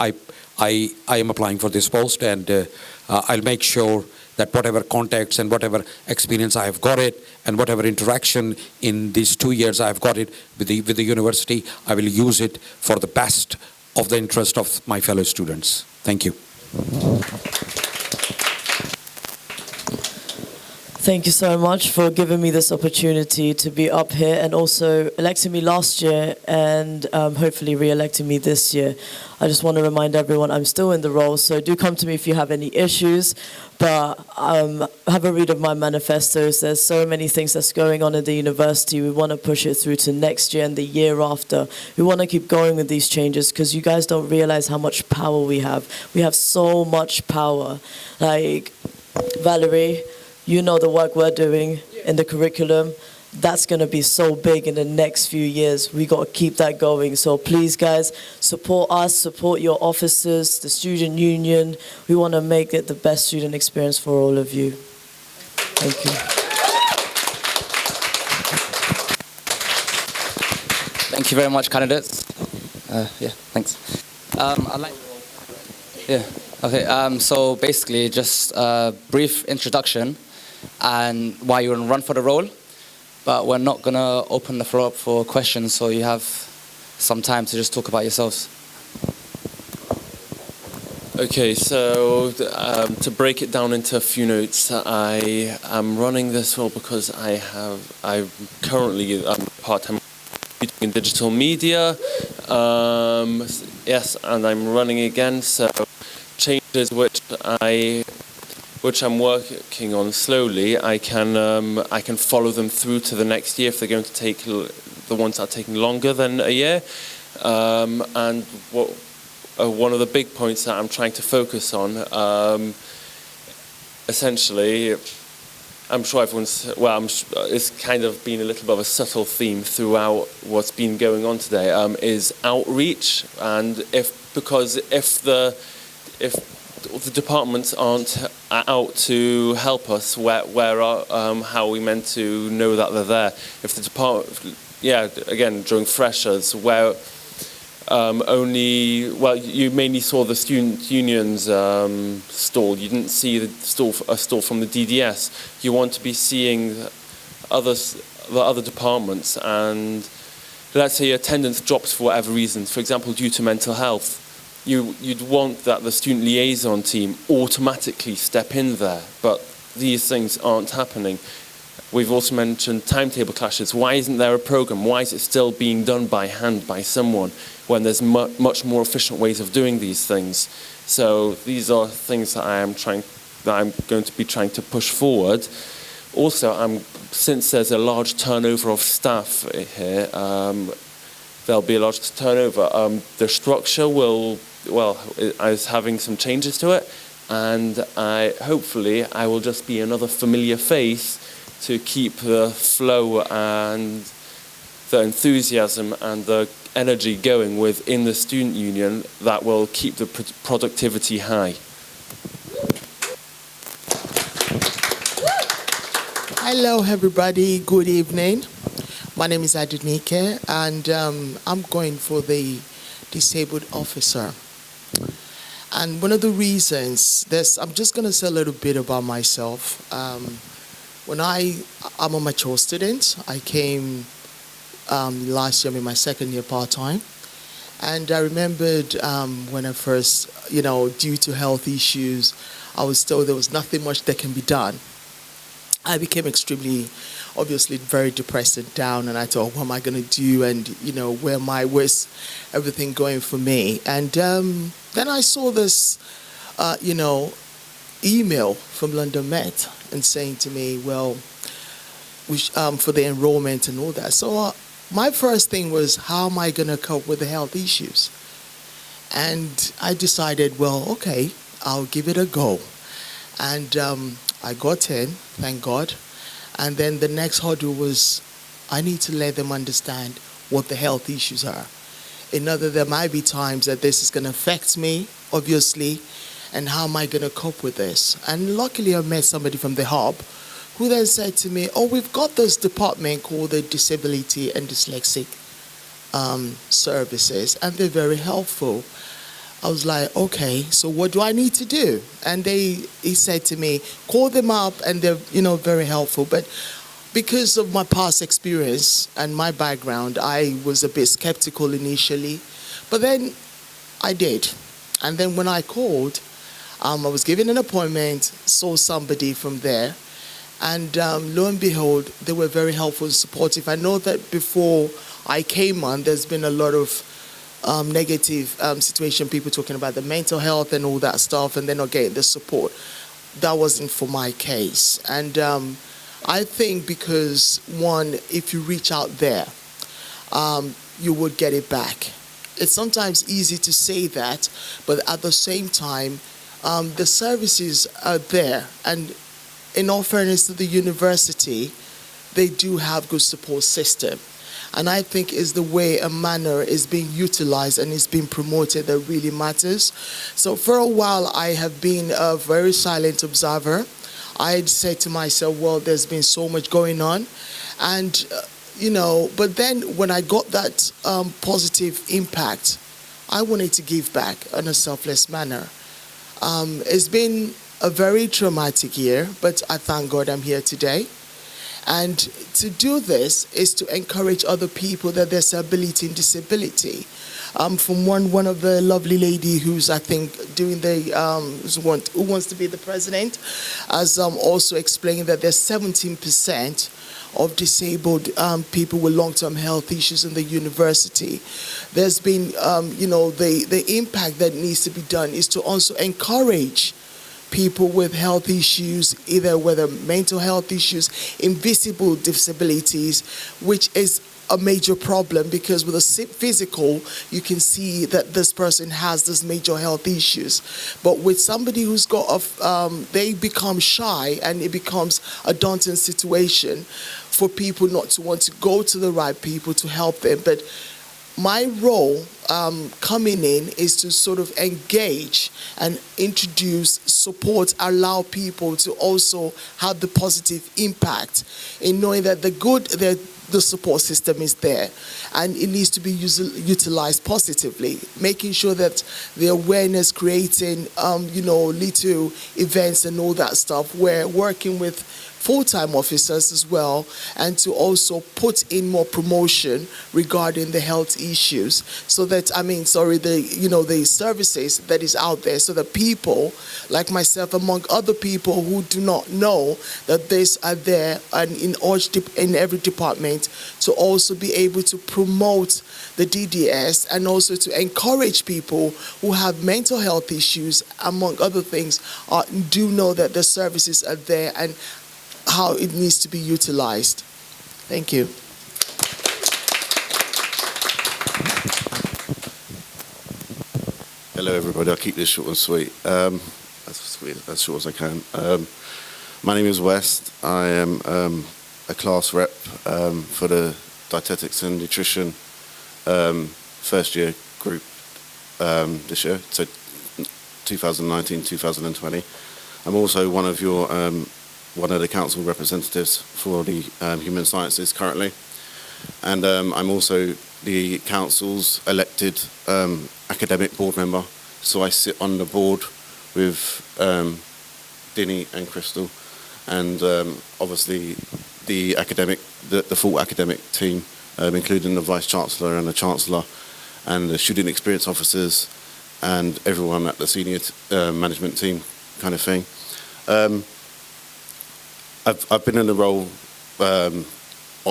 Speaker 6: I am applying for this post, and I'll make sure that whatever context and whatever experience I have got it, and whatever interaction in these 2 years I've got it with the university, I will use it for the best of the interest of my fellow students. Thank you.
Speaker 14: Thank you so much for giving me this opportunity to be up here and also electing me last year and hopefully re-electing me this year. I just want to remind everyone I'm still in the role, so do come to me if you have any issues. But have a read of my manifestos. There's so many things that's going on in the university. We want to push it through to next year and the year after. We want to keep going with these changes because you guys don't realize how much power we have. We have so much power. Like, Valerie, you know the work we're doing in the curriculum. That's going to be so big in the next few years. We got to keep that going. So please, guys, support us, support your officers, the student union. We want to make it the best student experience for all of you. Thank you.
Speaker 1: Thank you very much, candidates. Yeah, thanks. So basically, just a brief introduction and why you want to run for the role. But we're not going to open the floor up for questions, so you have some time to just talk about yourselves.
Speaker 15: Okay, so to break it down into a few notes, I am running this role because I'm currently part-time in digital media. Yes, and I'm running again, so changes which I'm working on slowly, I can follow them through to the next year if they're going to take, the ones that are taking longer than a year. And one of the big points that I'm trying to focus on, essentially, I'm sure everyone's, it's kind of been a little bit of a subtle theme throughout what's been going on today, is outreach. And if the departments aren't out to help us, how are we meant to know that they're there? If the department, again, during freshers, where you mainly saw the student union's stall, you didn't see a stall from the DDS. You want to be seeing the other departments, and let's say attendance drops for whatever reason, for example, due to mental health. You'd want that the student liaison team automatically step in there, but these things aren't happening. We've also mentioned timetable clashes. Why isn't there a program? Why is it still being done by hand by someone when there's much more efficient ways of doing these things? So these are things that I'm going to be trying to push forward. Also, since there's a large turnover of staff here, there'll be a large turnover. The structure is having some changes to it, and hopefully I will just be another familiar face to keep the flow and the enthusiasm and the energy going within the student union that will keep the productivity high.
Speaker 16: Hello everybody, good evening. My name is ADENIKE, and I'm going for the disabled officer. And one of the reasons, I'm just going to say a little bit about myself. I'm a mature student. I came last year in my second year part-time. And I remembered when I first, due to health issues, I was told there was nothing much that can be done. I became obviously very depressed and down, and I thought, what am I going to do, and where's everything going for me? And then I saw this email from London Met and saying to me, for the enrollment and all that. So my first thing was, how am I going to cope with the health issues? And I decided, okay, I'll give it a go. And I got in, thank God. And then the next hurdle was, I need to let them understand what the health issues are. There might be times that this is going to affect me, obviously, and how am I going to cope with this? And luckily I met somebody from the hub who then said to me, we've got this department called the Disability and Dyslexic Services, and they're very helpful. I was like, okay, so what do I need to do? And he said to me, call them up, and they're, very helpful. But because of my past experience and my background, I was a bit skeptical initially. But then I did. And then when I called, I was given an appointment, saw somebody from there, and lo and behold, they were very helpful and supportive. I know that before I came on, there's been a lot of negative situation, people talking about the mental health and all that stuff, and they're not getting the support. That wasn't for my case. And I think because, one, if you reach out there, you would get it back. It's sometimes easy to say that, but at the same time, the services are there. And in all fairness to the university, they do have good support system. And I think is the way a manner is being utilized and is being promoted that really matters. So for a while, I have been a very silent observer. I had said to myself, well, there's been so much going on. And, but then when I got that positive impact, I wanted to give back in a selfless manner. It's been a very traumatic year, but I thank God I'm here today. And to do this is to encourage other people that there's ability and disability. From one of the lovely lady who's, I think, doing the, who wants to be the president, has also explained that there's 17% of disabled people with long-term health issues in the university. There's been, the impact that needs to be done is to also encourage people with health issues, either whether mental health issues, invisible disabilities, which is a major problem because with a physical, you can see that this person has this major health issues. But with somebody who's got, they become shy and it becomes a daunting situation for people not to want to go to the right people to help them. But my role coming in is to sort of engage and introduce, support, allow people to also have the positive impact in knowing that the support system is there and it needs to be utilized positively, making sure that the awareness creating, little events and all that stuff. We're working with full-time officers as well, and to also put in more promotion regarding the health issues, so that the services that is out there, so that people like myself, among other people who do not know that these are there and in every department, to also be able to promote the DDS and also to encourage people who have mental health issues, among other things, do know that the services are there and how it needs to be utilized. Thank you.
Speaker 10: Hello, everybody. I'll keep this short and sweet. As short as I can. My name is West. I am a class rep for the Dietetics and Nutrition first year group this year, so 2019-2020. I'm also one of the council representatives for the Human Sciences currently. And I'm also the council's elected academic board member. So I sit on the board with Dinny and Crystal, and obviously the full academic team, including the Vice Chancellor and the Chancellor and the student experience officers and everyone at the senior management team kind of thing. I've been in the role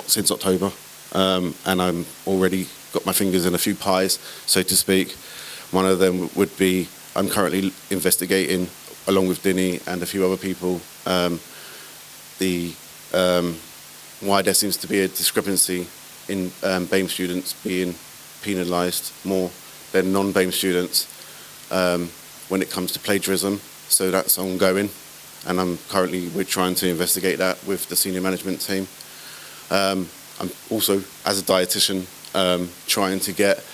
Speaker 10: since October, and I'm already got my fingers in a few pies, so to speak. One of them would be I'm currently investigating, along with Dinny and a few other people, why there seems to be a discrepancy in BAME students being penalised more than non-BAME students when it comes to plagiarism. So that's ongoing. And we're trying to investigate that with the senior management team. I'm also, as a dietitian, trying to get,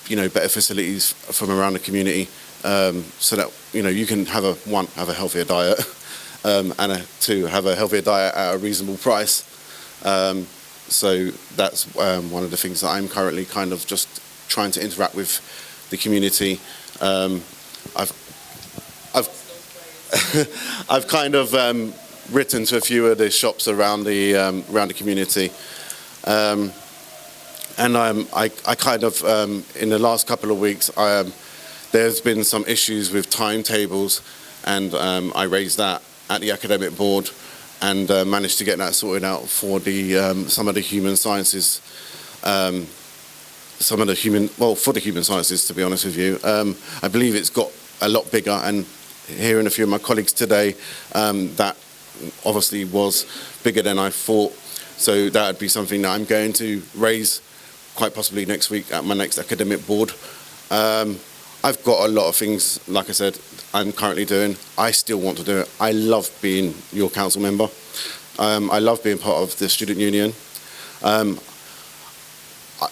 Speaker 10: better facilities from around the community, so that you can have a healthier diet, and two, have a healthier diet at a reasonable price. So that's one of the things that I'm currently kind of just trying to interact with the community. I've kind of written to a few of the shops around the community, and I kind of in the last couple of weeks there's been some issues with timetables, and I raised that at the academic board, and managed to get that sorted out for the some of the human sciences. For the human sciences, to be honest with you. I believe it's got a lot bigger, and hearing a few of my colleagues today, that obviously was bigger than I thought. So that would be something that I'm going to raise quite possibly next week at my next academic board. I've got a lot of things, like I said, I'm currently doing. I still want to do it. I love being your council member. I love being part of the student union.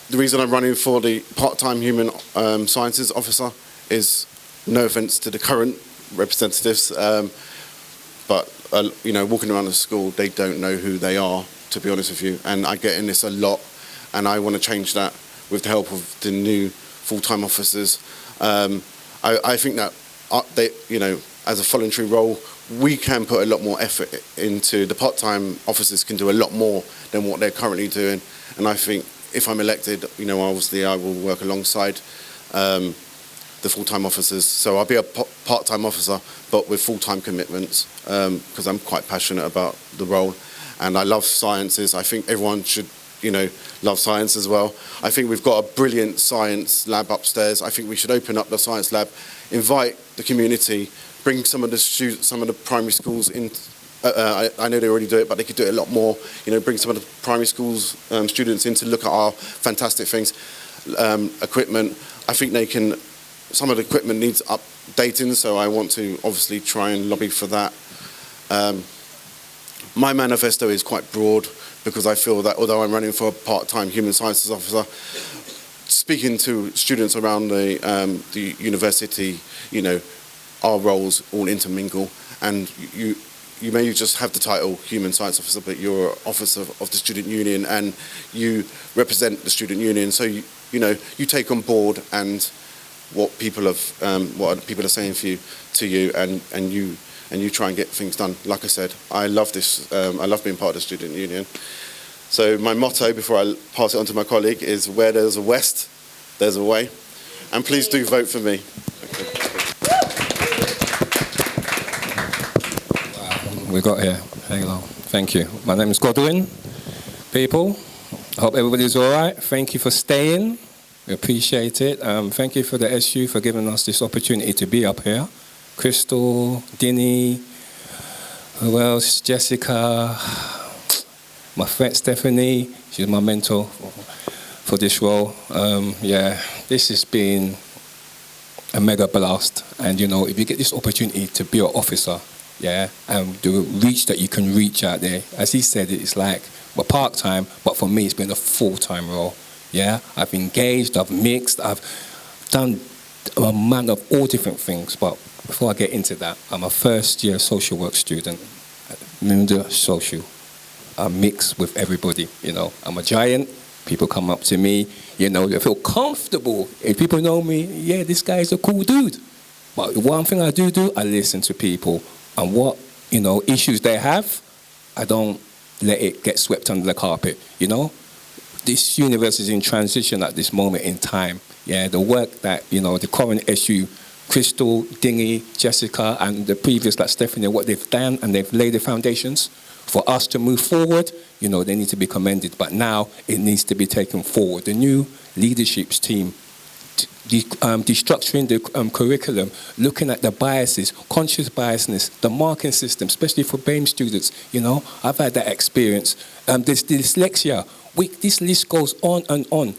Speaker 10: The reason I'm running for the part-time human sciences officer is, no offence to the current representatives, but you know, walking around the school, they don't know who they are, to be honest with you. And I get in this a lot, and I want to change that with the help of the new full-time officers. I think that they, you know, as a voluntary role, we can put a lot more effort into. The part-time officers can do a lot more than what they're currently doing, and I think, if I'm elected, you know, obviously I will work alongside the full-time officers. So I'll be a part-time officer, but with full-time commitments, because I'm quite passionate about the role. And I love sciences. I think everyone should, you know, love science as well. I think we've got a brilliant science lab upstairs. I think we should open up the science lab, invite the community, bring some of the students, some of the primary schools in. I know they already do it, but they could do it a lot more. You know, bring some of the primary schools students in to look at our fantastic things. Equipment, I think they can. Some of the equipment needs updating, so I want to obviously try and lobby for that. My manifesto is quite broad, because I feel that although I'm running for a part-time human sciences officer, speaking to students around the university, you know, our roles all intermingle, and you may just have the title Human Science Officer, but you're an officer of the student union, and you represent the student union. So you know, you take on board and what people are saying to you, and you try and get things done. Like I said, I love this. I love being part of the student union. So my motto, before I pass it on to my colleague, is where there's a West, there's a way. And please do vote for me.
Speaker 17: We got here. Hello. Thank you. My name is Godwin. People, I hope everybody's all right. Thank you for staying. We appreciate it. Thank you for the SU for giving us this opportunity to be up here. Crystal, Dinny, who else? Jessica, my friend Stephanie. She's my mentor for this role. Yeah, this has been a mega blast. And you know, if you get this opportunity to be an officer, yeah, and the reach that you can reach out there. As he said, it's like we're part-time, but for me, it's been a full-time role. Yeah, I've engaged, I've mixed, I've done a man of all different things. But before I get into that, I'm a first-year social work student, social. I mix with everybody. You know, I'm a giant. People come up to me. You know, they feel comfortable. If people know me, yeah, this guy is a cool dude. But one thing I do, I listen to people. And what, you know, issues they have, I don't let it get swept under the carpet, you know? This university is in transition at this moment in time. Yeah, the work that, you know, the current SU, Crystal, Dingy, Jessica, and the previous, like Stephanie, what they've done, and they've laid the foundations for us to move forward, you know, they need to be commended. But now it needs to be taken forward. The new leadership team, destructuring the curriculum, looking at the biases, conscious biasness, the marking system, especially for BAME students. You know, I've had that experience. This dyslexia, this list goes on and on.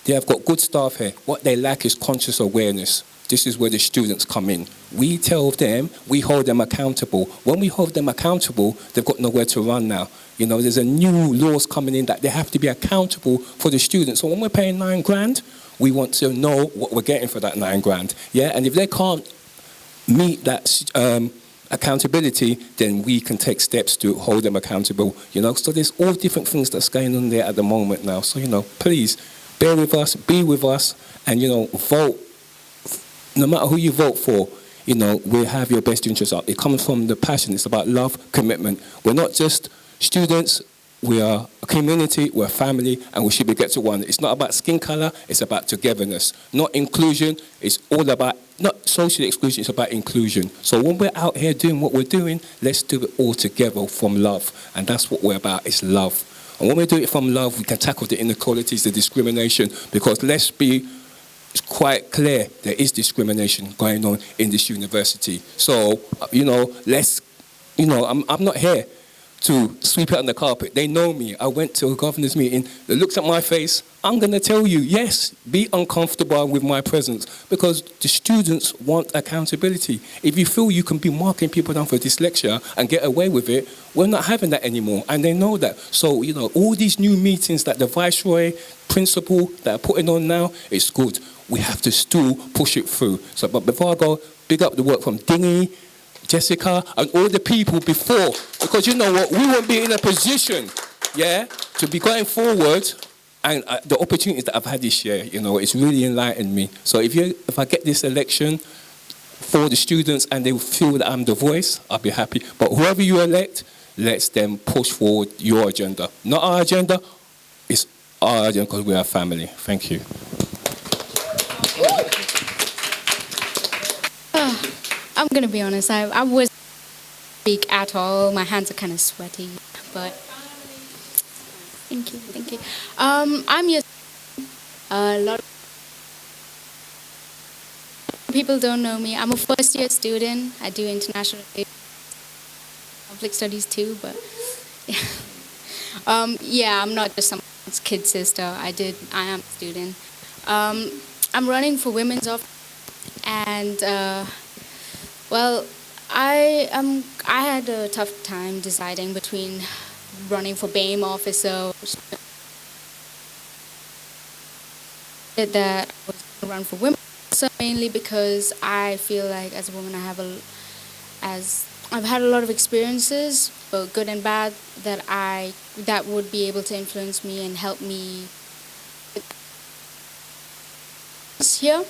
Speaker 17: They have got good staff here. What they lack is conscious awareness. This is where the students come in. We tell them, we hold them accountable. When we hold them accountable, they've got nowhere to run now. You know, there's a new laws coming in that they have to be accountable for the students. So when we're paying £9,000, we want to know what we're getting for that £9,000. Yeah, and if they can't meet that accountability, then we can take steps to hold them accountable. You know, so there's all different things that's going on there at the moment now. So, you know, please bear with us, be with us, and, you know, vote no matter who you vote for, you know, we have your best interests up. It comes from the passion. It's about love, commitment. We're not just students. We are a community, we're a family, and we should be get to one. It's not about skin color, it's about togetherness. Not inclusion, it's all about, not social exclusion, it's about inclusion. So when we're out here doing what we're doing, let's do it all together from love. And that's what we're about, is love. And when we do it from love, we can tackle the inequalities, the discrimination, because let's be quite clear, there is discrimination going on in this university. So, you know, I'm not here to sweep it on the carpet. They know me. I went to a governor's meeting. They looked at my face. I'm going to tell you, yes, be uncomfortable with my presence, because the students want accountability. If you feel you can be marking people down for dyslexia and get away with it, we're not having that anymore, and they know that. So, you know, all these new meetings that the Viceroy, Principal, that are putting on now, it's good. We have to still push it through. So, but before I go, big up the work from Dingy, Jessica, and all the people before, because you know what, we won't be in a position, yeah, to be going forward, and the opportunities that I've had this year, you know, it's really enlightened me. So if I get this election for the students and they feel that I'm the voice, I'll be happy. But whoever you elect, let's them push forward your agenda. Not our agenda, it's our agenda, because we are family. Thank you.
Speaker 11: I'm going to be honest, I wasn't speak at all. My hands are kind of sweaty, but thank you. I'm your a lot of people don't know me. I'm a first-year student. I do international conflict studies too, but yeah, I'm not just someone's kid sister. I am a student. I'm running for women's office, and well, I had a tough time deciding between running for BAME officer. That I was going to run for women, so mainly because I feel like as a woman I've had a lot of experiences, both good and bad, that would be able to influence me and help me here.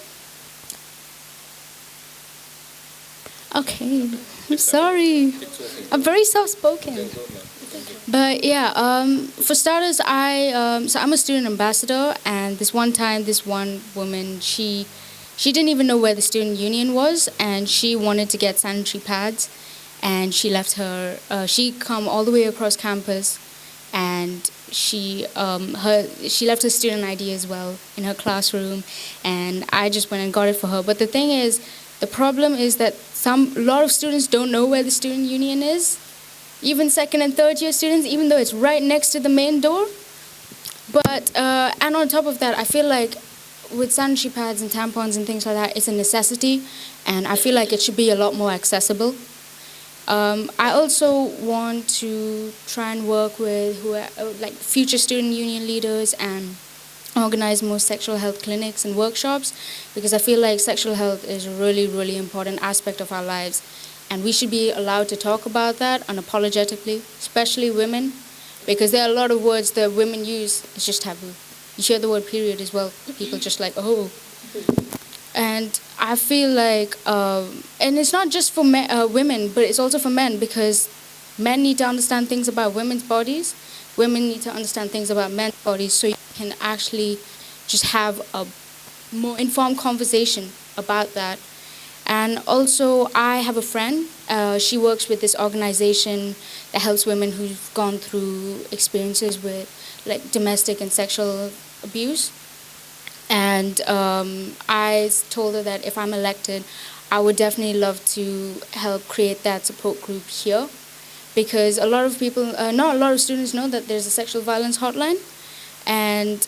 Speaker 11: Okay, I'm sorry. I'm very soft-spoken. But yeah, for starters, so I'm a student ambassador, and this one time, this one woman, she didn't even know where the student union was, and she wanted to get sanitary pads, and she left she come all the way across campus, and she left her student ID as well in her classroom, and I just went and got it for her. But the thing is, the problem is that a lot of students don't know where the student union is, even second and third year students, even though it's right next to the main door. But and on top of that, I feel like with sanitary pads and tampons and things like that, it's a necessity, and I feel like it should be a lot more accessible. I also want to try and work with like future student union leaders and organize more sexual health clinics and workshops, because I feel like sexual health is a really, really important aspect of our lives, and we should be allowed to talk about that unapologetically, especially women, because there are a lot of words that women use, it's just taboo. You hear the word period as well, people just like, oh. And I feel like, and it's not just for women, but it's also for men, because men need to understand things about women's bodies, women need to understand things about men's bodies, so you can actually just have a more informed conversation about that. And also, I have a friend, she works with this organization that helps women who've gone through experiences with like domestic and sexual abuse. And I told her that if I'm elected, I would definitely love to help create that support group here, because a lot of people, not a lot of students know that there's a sexual violence hotline, and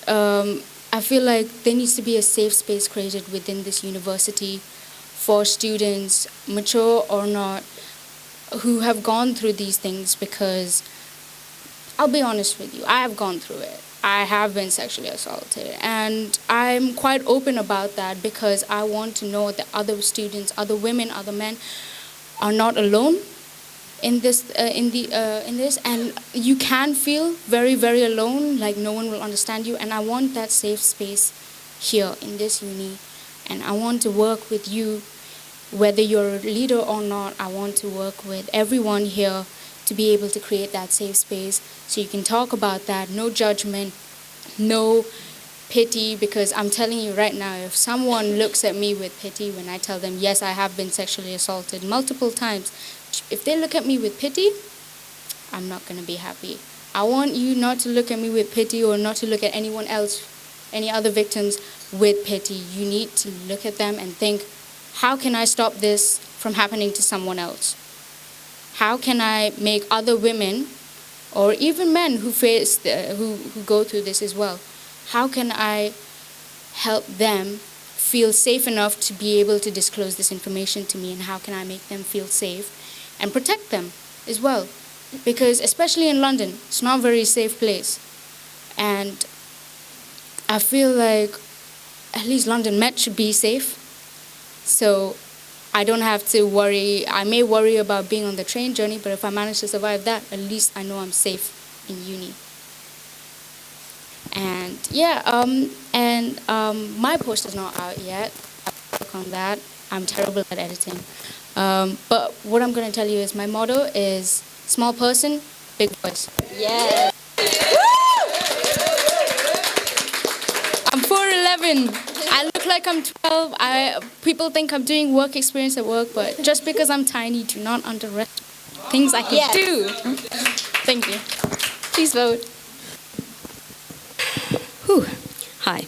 Speaker 11: I feel like there needs to be a safe space created within this university for students, mature or not, who have gone through these things, because I'll be honest with you, I have gone through it. I have been sexually assaulted, and I'm quite open about that, because I want to know that other students, other women, other men are not alone in this, and you can feel very, very alone, like no one will understand you, and I want that safe space here in this uni. And I want to work with you, whether you're a leader or not. I want to work with everyone here to be able to create that safe space so you can talk about that. No judgment, no pity, because I'm telling you right now, if someone looks at me with pity when I tell them, yes, I have been sexually assaulted multiple times, if they look at me with pity, I'm not going to be happy. I want you not to look at me with pity or not to look at anyone else, any other victims with pity. You need to look at them and think, how can I stop this from happening to someone else? How can I make other women or even men who who go through this as well, how can I help them feel safe enough to be able to disclose this information to me, and how can I make them feel safe and protect them as well? Because especially in London, it's not a very safe place. And I feel like at least London Met should be safe. So I don't have to worry. I may worry about being on the train journey, but if I manage to survive that, at least I know I'm safe in uni. And yeah, my post is not out yet. I'll work on that. I'm terrible at editing. But what I'm going to tell you is my motto is small person, big voice.
Speaker 13: Yeah.
Speaker 11: I'm 4'11". I look like I'm 12. People think I'm doing work experience at work, but just because I'm tiny, do not underestimate things I can do. Thank you. Please vote.
Speaker 13: Whew. Hi.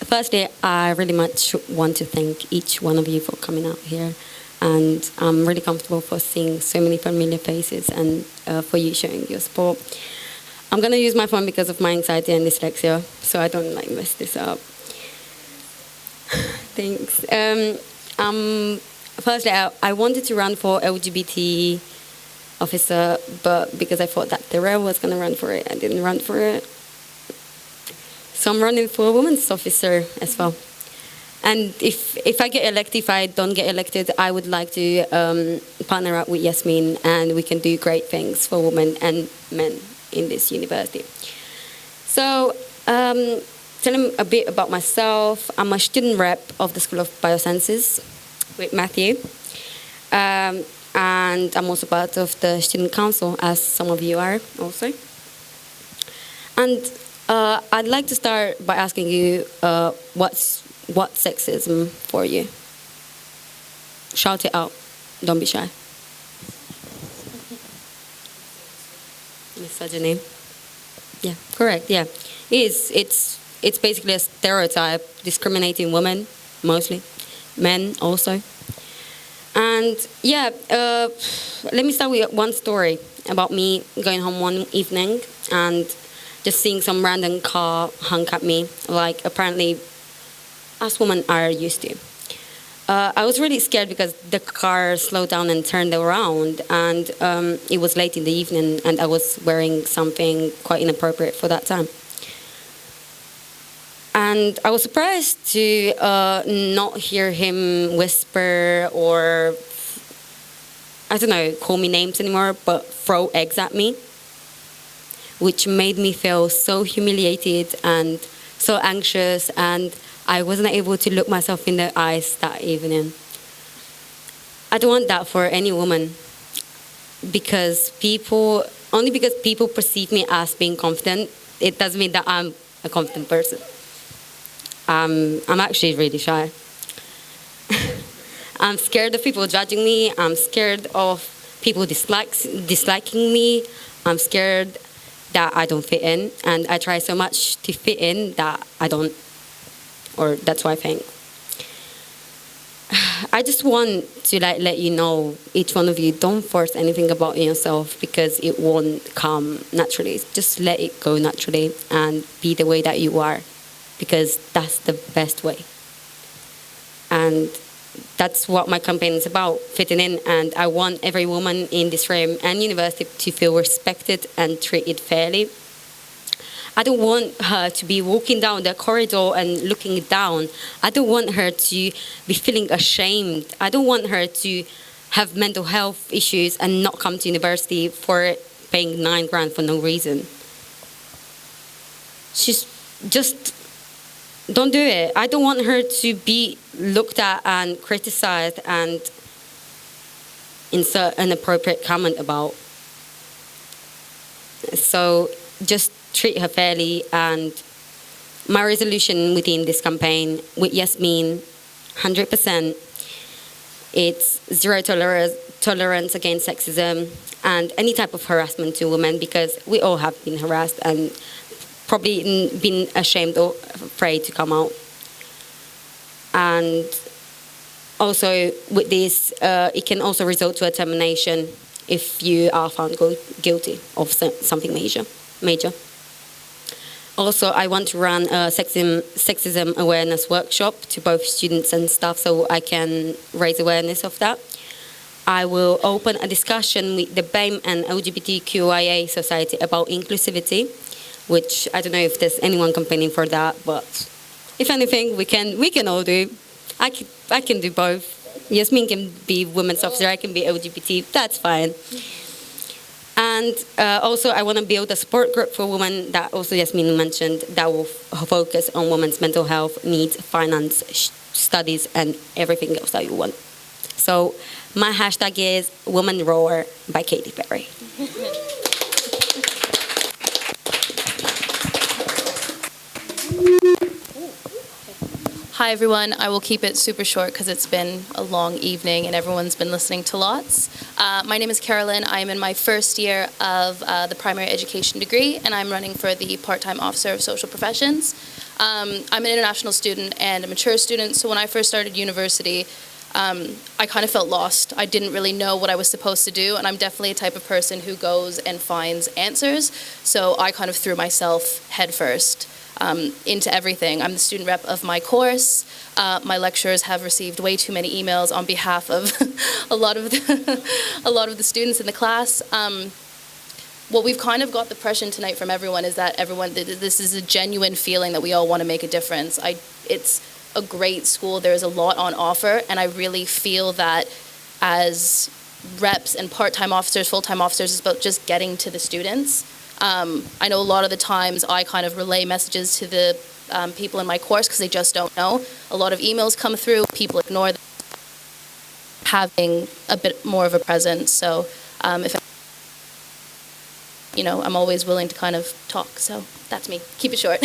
Speaker 13: Firstly, I really much want to thank each one of you for coming out here. And I'm really comfortable for seeing so many familiar faces and for you showing your support. I'm going to use my phone because of my anxiety and dyslexia, so I don't mess this up. Thanks. Firstly, I wanted to run for LGBT officer, but because I thought that Terrell was going to run for it, I didn't run for it. So I'm running for a women's officer as well. And if I get elected, if I don't get elected, I would like to partner up with YASMEEN, and we can do great things for women and men in this university. So, telling a bit about myself, I'm a student rep of the School of Biosciences with Matthew. And I'm also part of the student council, as some of you are also. And I'd like to start by asking you, what's sexism for you? Shout it out. Don't be shy. Misogyny. Yeah, correct. Yeah, it's basically a stereotype discriminating women mostly, men also. And yeah, let me start with one story about me going home one evening and just seeing some random car honk at me, like apparently us women are used to. I was really scared because the car slowed down and turned around, and it was late in the evening, and I was wearing something quite inappropriate for that time. And I was surprised to not hear him whisper or, I don't know, call me names anymore, but throw eggs at me, which made me feel so humiliated and so anxious, and I wasn't able to look myself in the eyes that evening. I don't want that for any woman, because only because people perceive me as being confident, it doesn't mean that I'm a confident person. I'm actually really shy. I'm scared of people judging me. I'm scared of people disliking me. I'm scared that I don't fit in, and I try so much to fit in that I don't. Or that's what I think. I just want to let you know, each one of you, don't force anything about yourself because it won't come naturally. Just let it go naturally and be the way that you are, because that's the best way. And that's what my campaign is about, fitting in. And I want every woman in this room and university to feel respected and treated fairly. I don't want her to be walking down the corridor and looking down. I don't want her to be feeling ashamed. I don't want her to have mental health issues and not come to university for paying $9 grand for no reason. She's just don't do it. I don't want her to be looked at and criticized and insert an appropriate comment about. So just treat her fairly. And my resolution within this campaign with Yasmeen, 100%, it's zero tolerance against sexism and any type of harassment to women, because we all have been harassed and probably been ashamed or afraid to come out. And also with this, it can also result to a termination if you are found guilty of something major. Also, I want to run a sexism awareness workshop to both students and staff so I can raise awareness of that. I will open a discussion with the BAME and LGBTQIA Society about inclusivity, which I don't know if there's anyone campaigning for that, but if anything, we can all do. I can do both. Yasmeen can be women's officer, I can be LGBT, that's fine. And also I want to build a support group for women that also Yasmeen mentioned that will focus on women's mental health needs, finance, studies, and everything else that you want. So my hashtag is Woman Roar by Katy Perry.
Speaker 18: Hi everyone, I will keep it super short because it's been a long evening and everyone's been listening to lots. My name is Carolyn. I'm in my first year of the primary education degree and I'm running for the part-time officer of social professions. I'm an international student and a mature student, so when I first started university, I kind of felt lost. I didn't really know what I was supposed to do, and I'm definitely a type of person who goes and finds answers, so I kind of threw myself headfirst into everything. I'm the student rep of my course. My lecturers have received way too many emails on behalf of a lot of the students in the class. What we've kind of got the impression tonight from everyone is that this is a genuine feeling that we all want to make a difference. It's a great school. There is a lot on offer, and I really feel that as reps and part-time officers, full-time officers, it's about just getting to the students. I know a lot of the times I kind of relay messages to the people in my course because they just don't know. A lot of emails come through, people ignore them. Having a bit more of a presence, so I'm always willing to kind of talk, so that's me. Keep it short.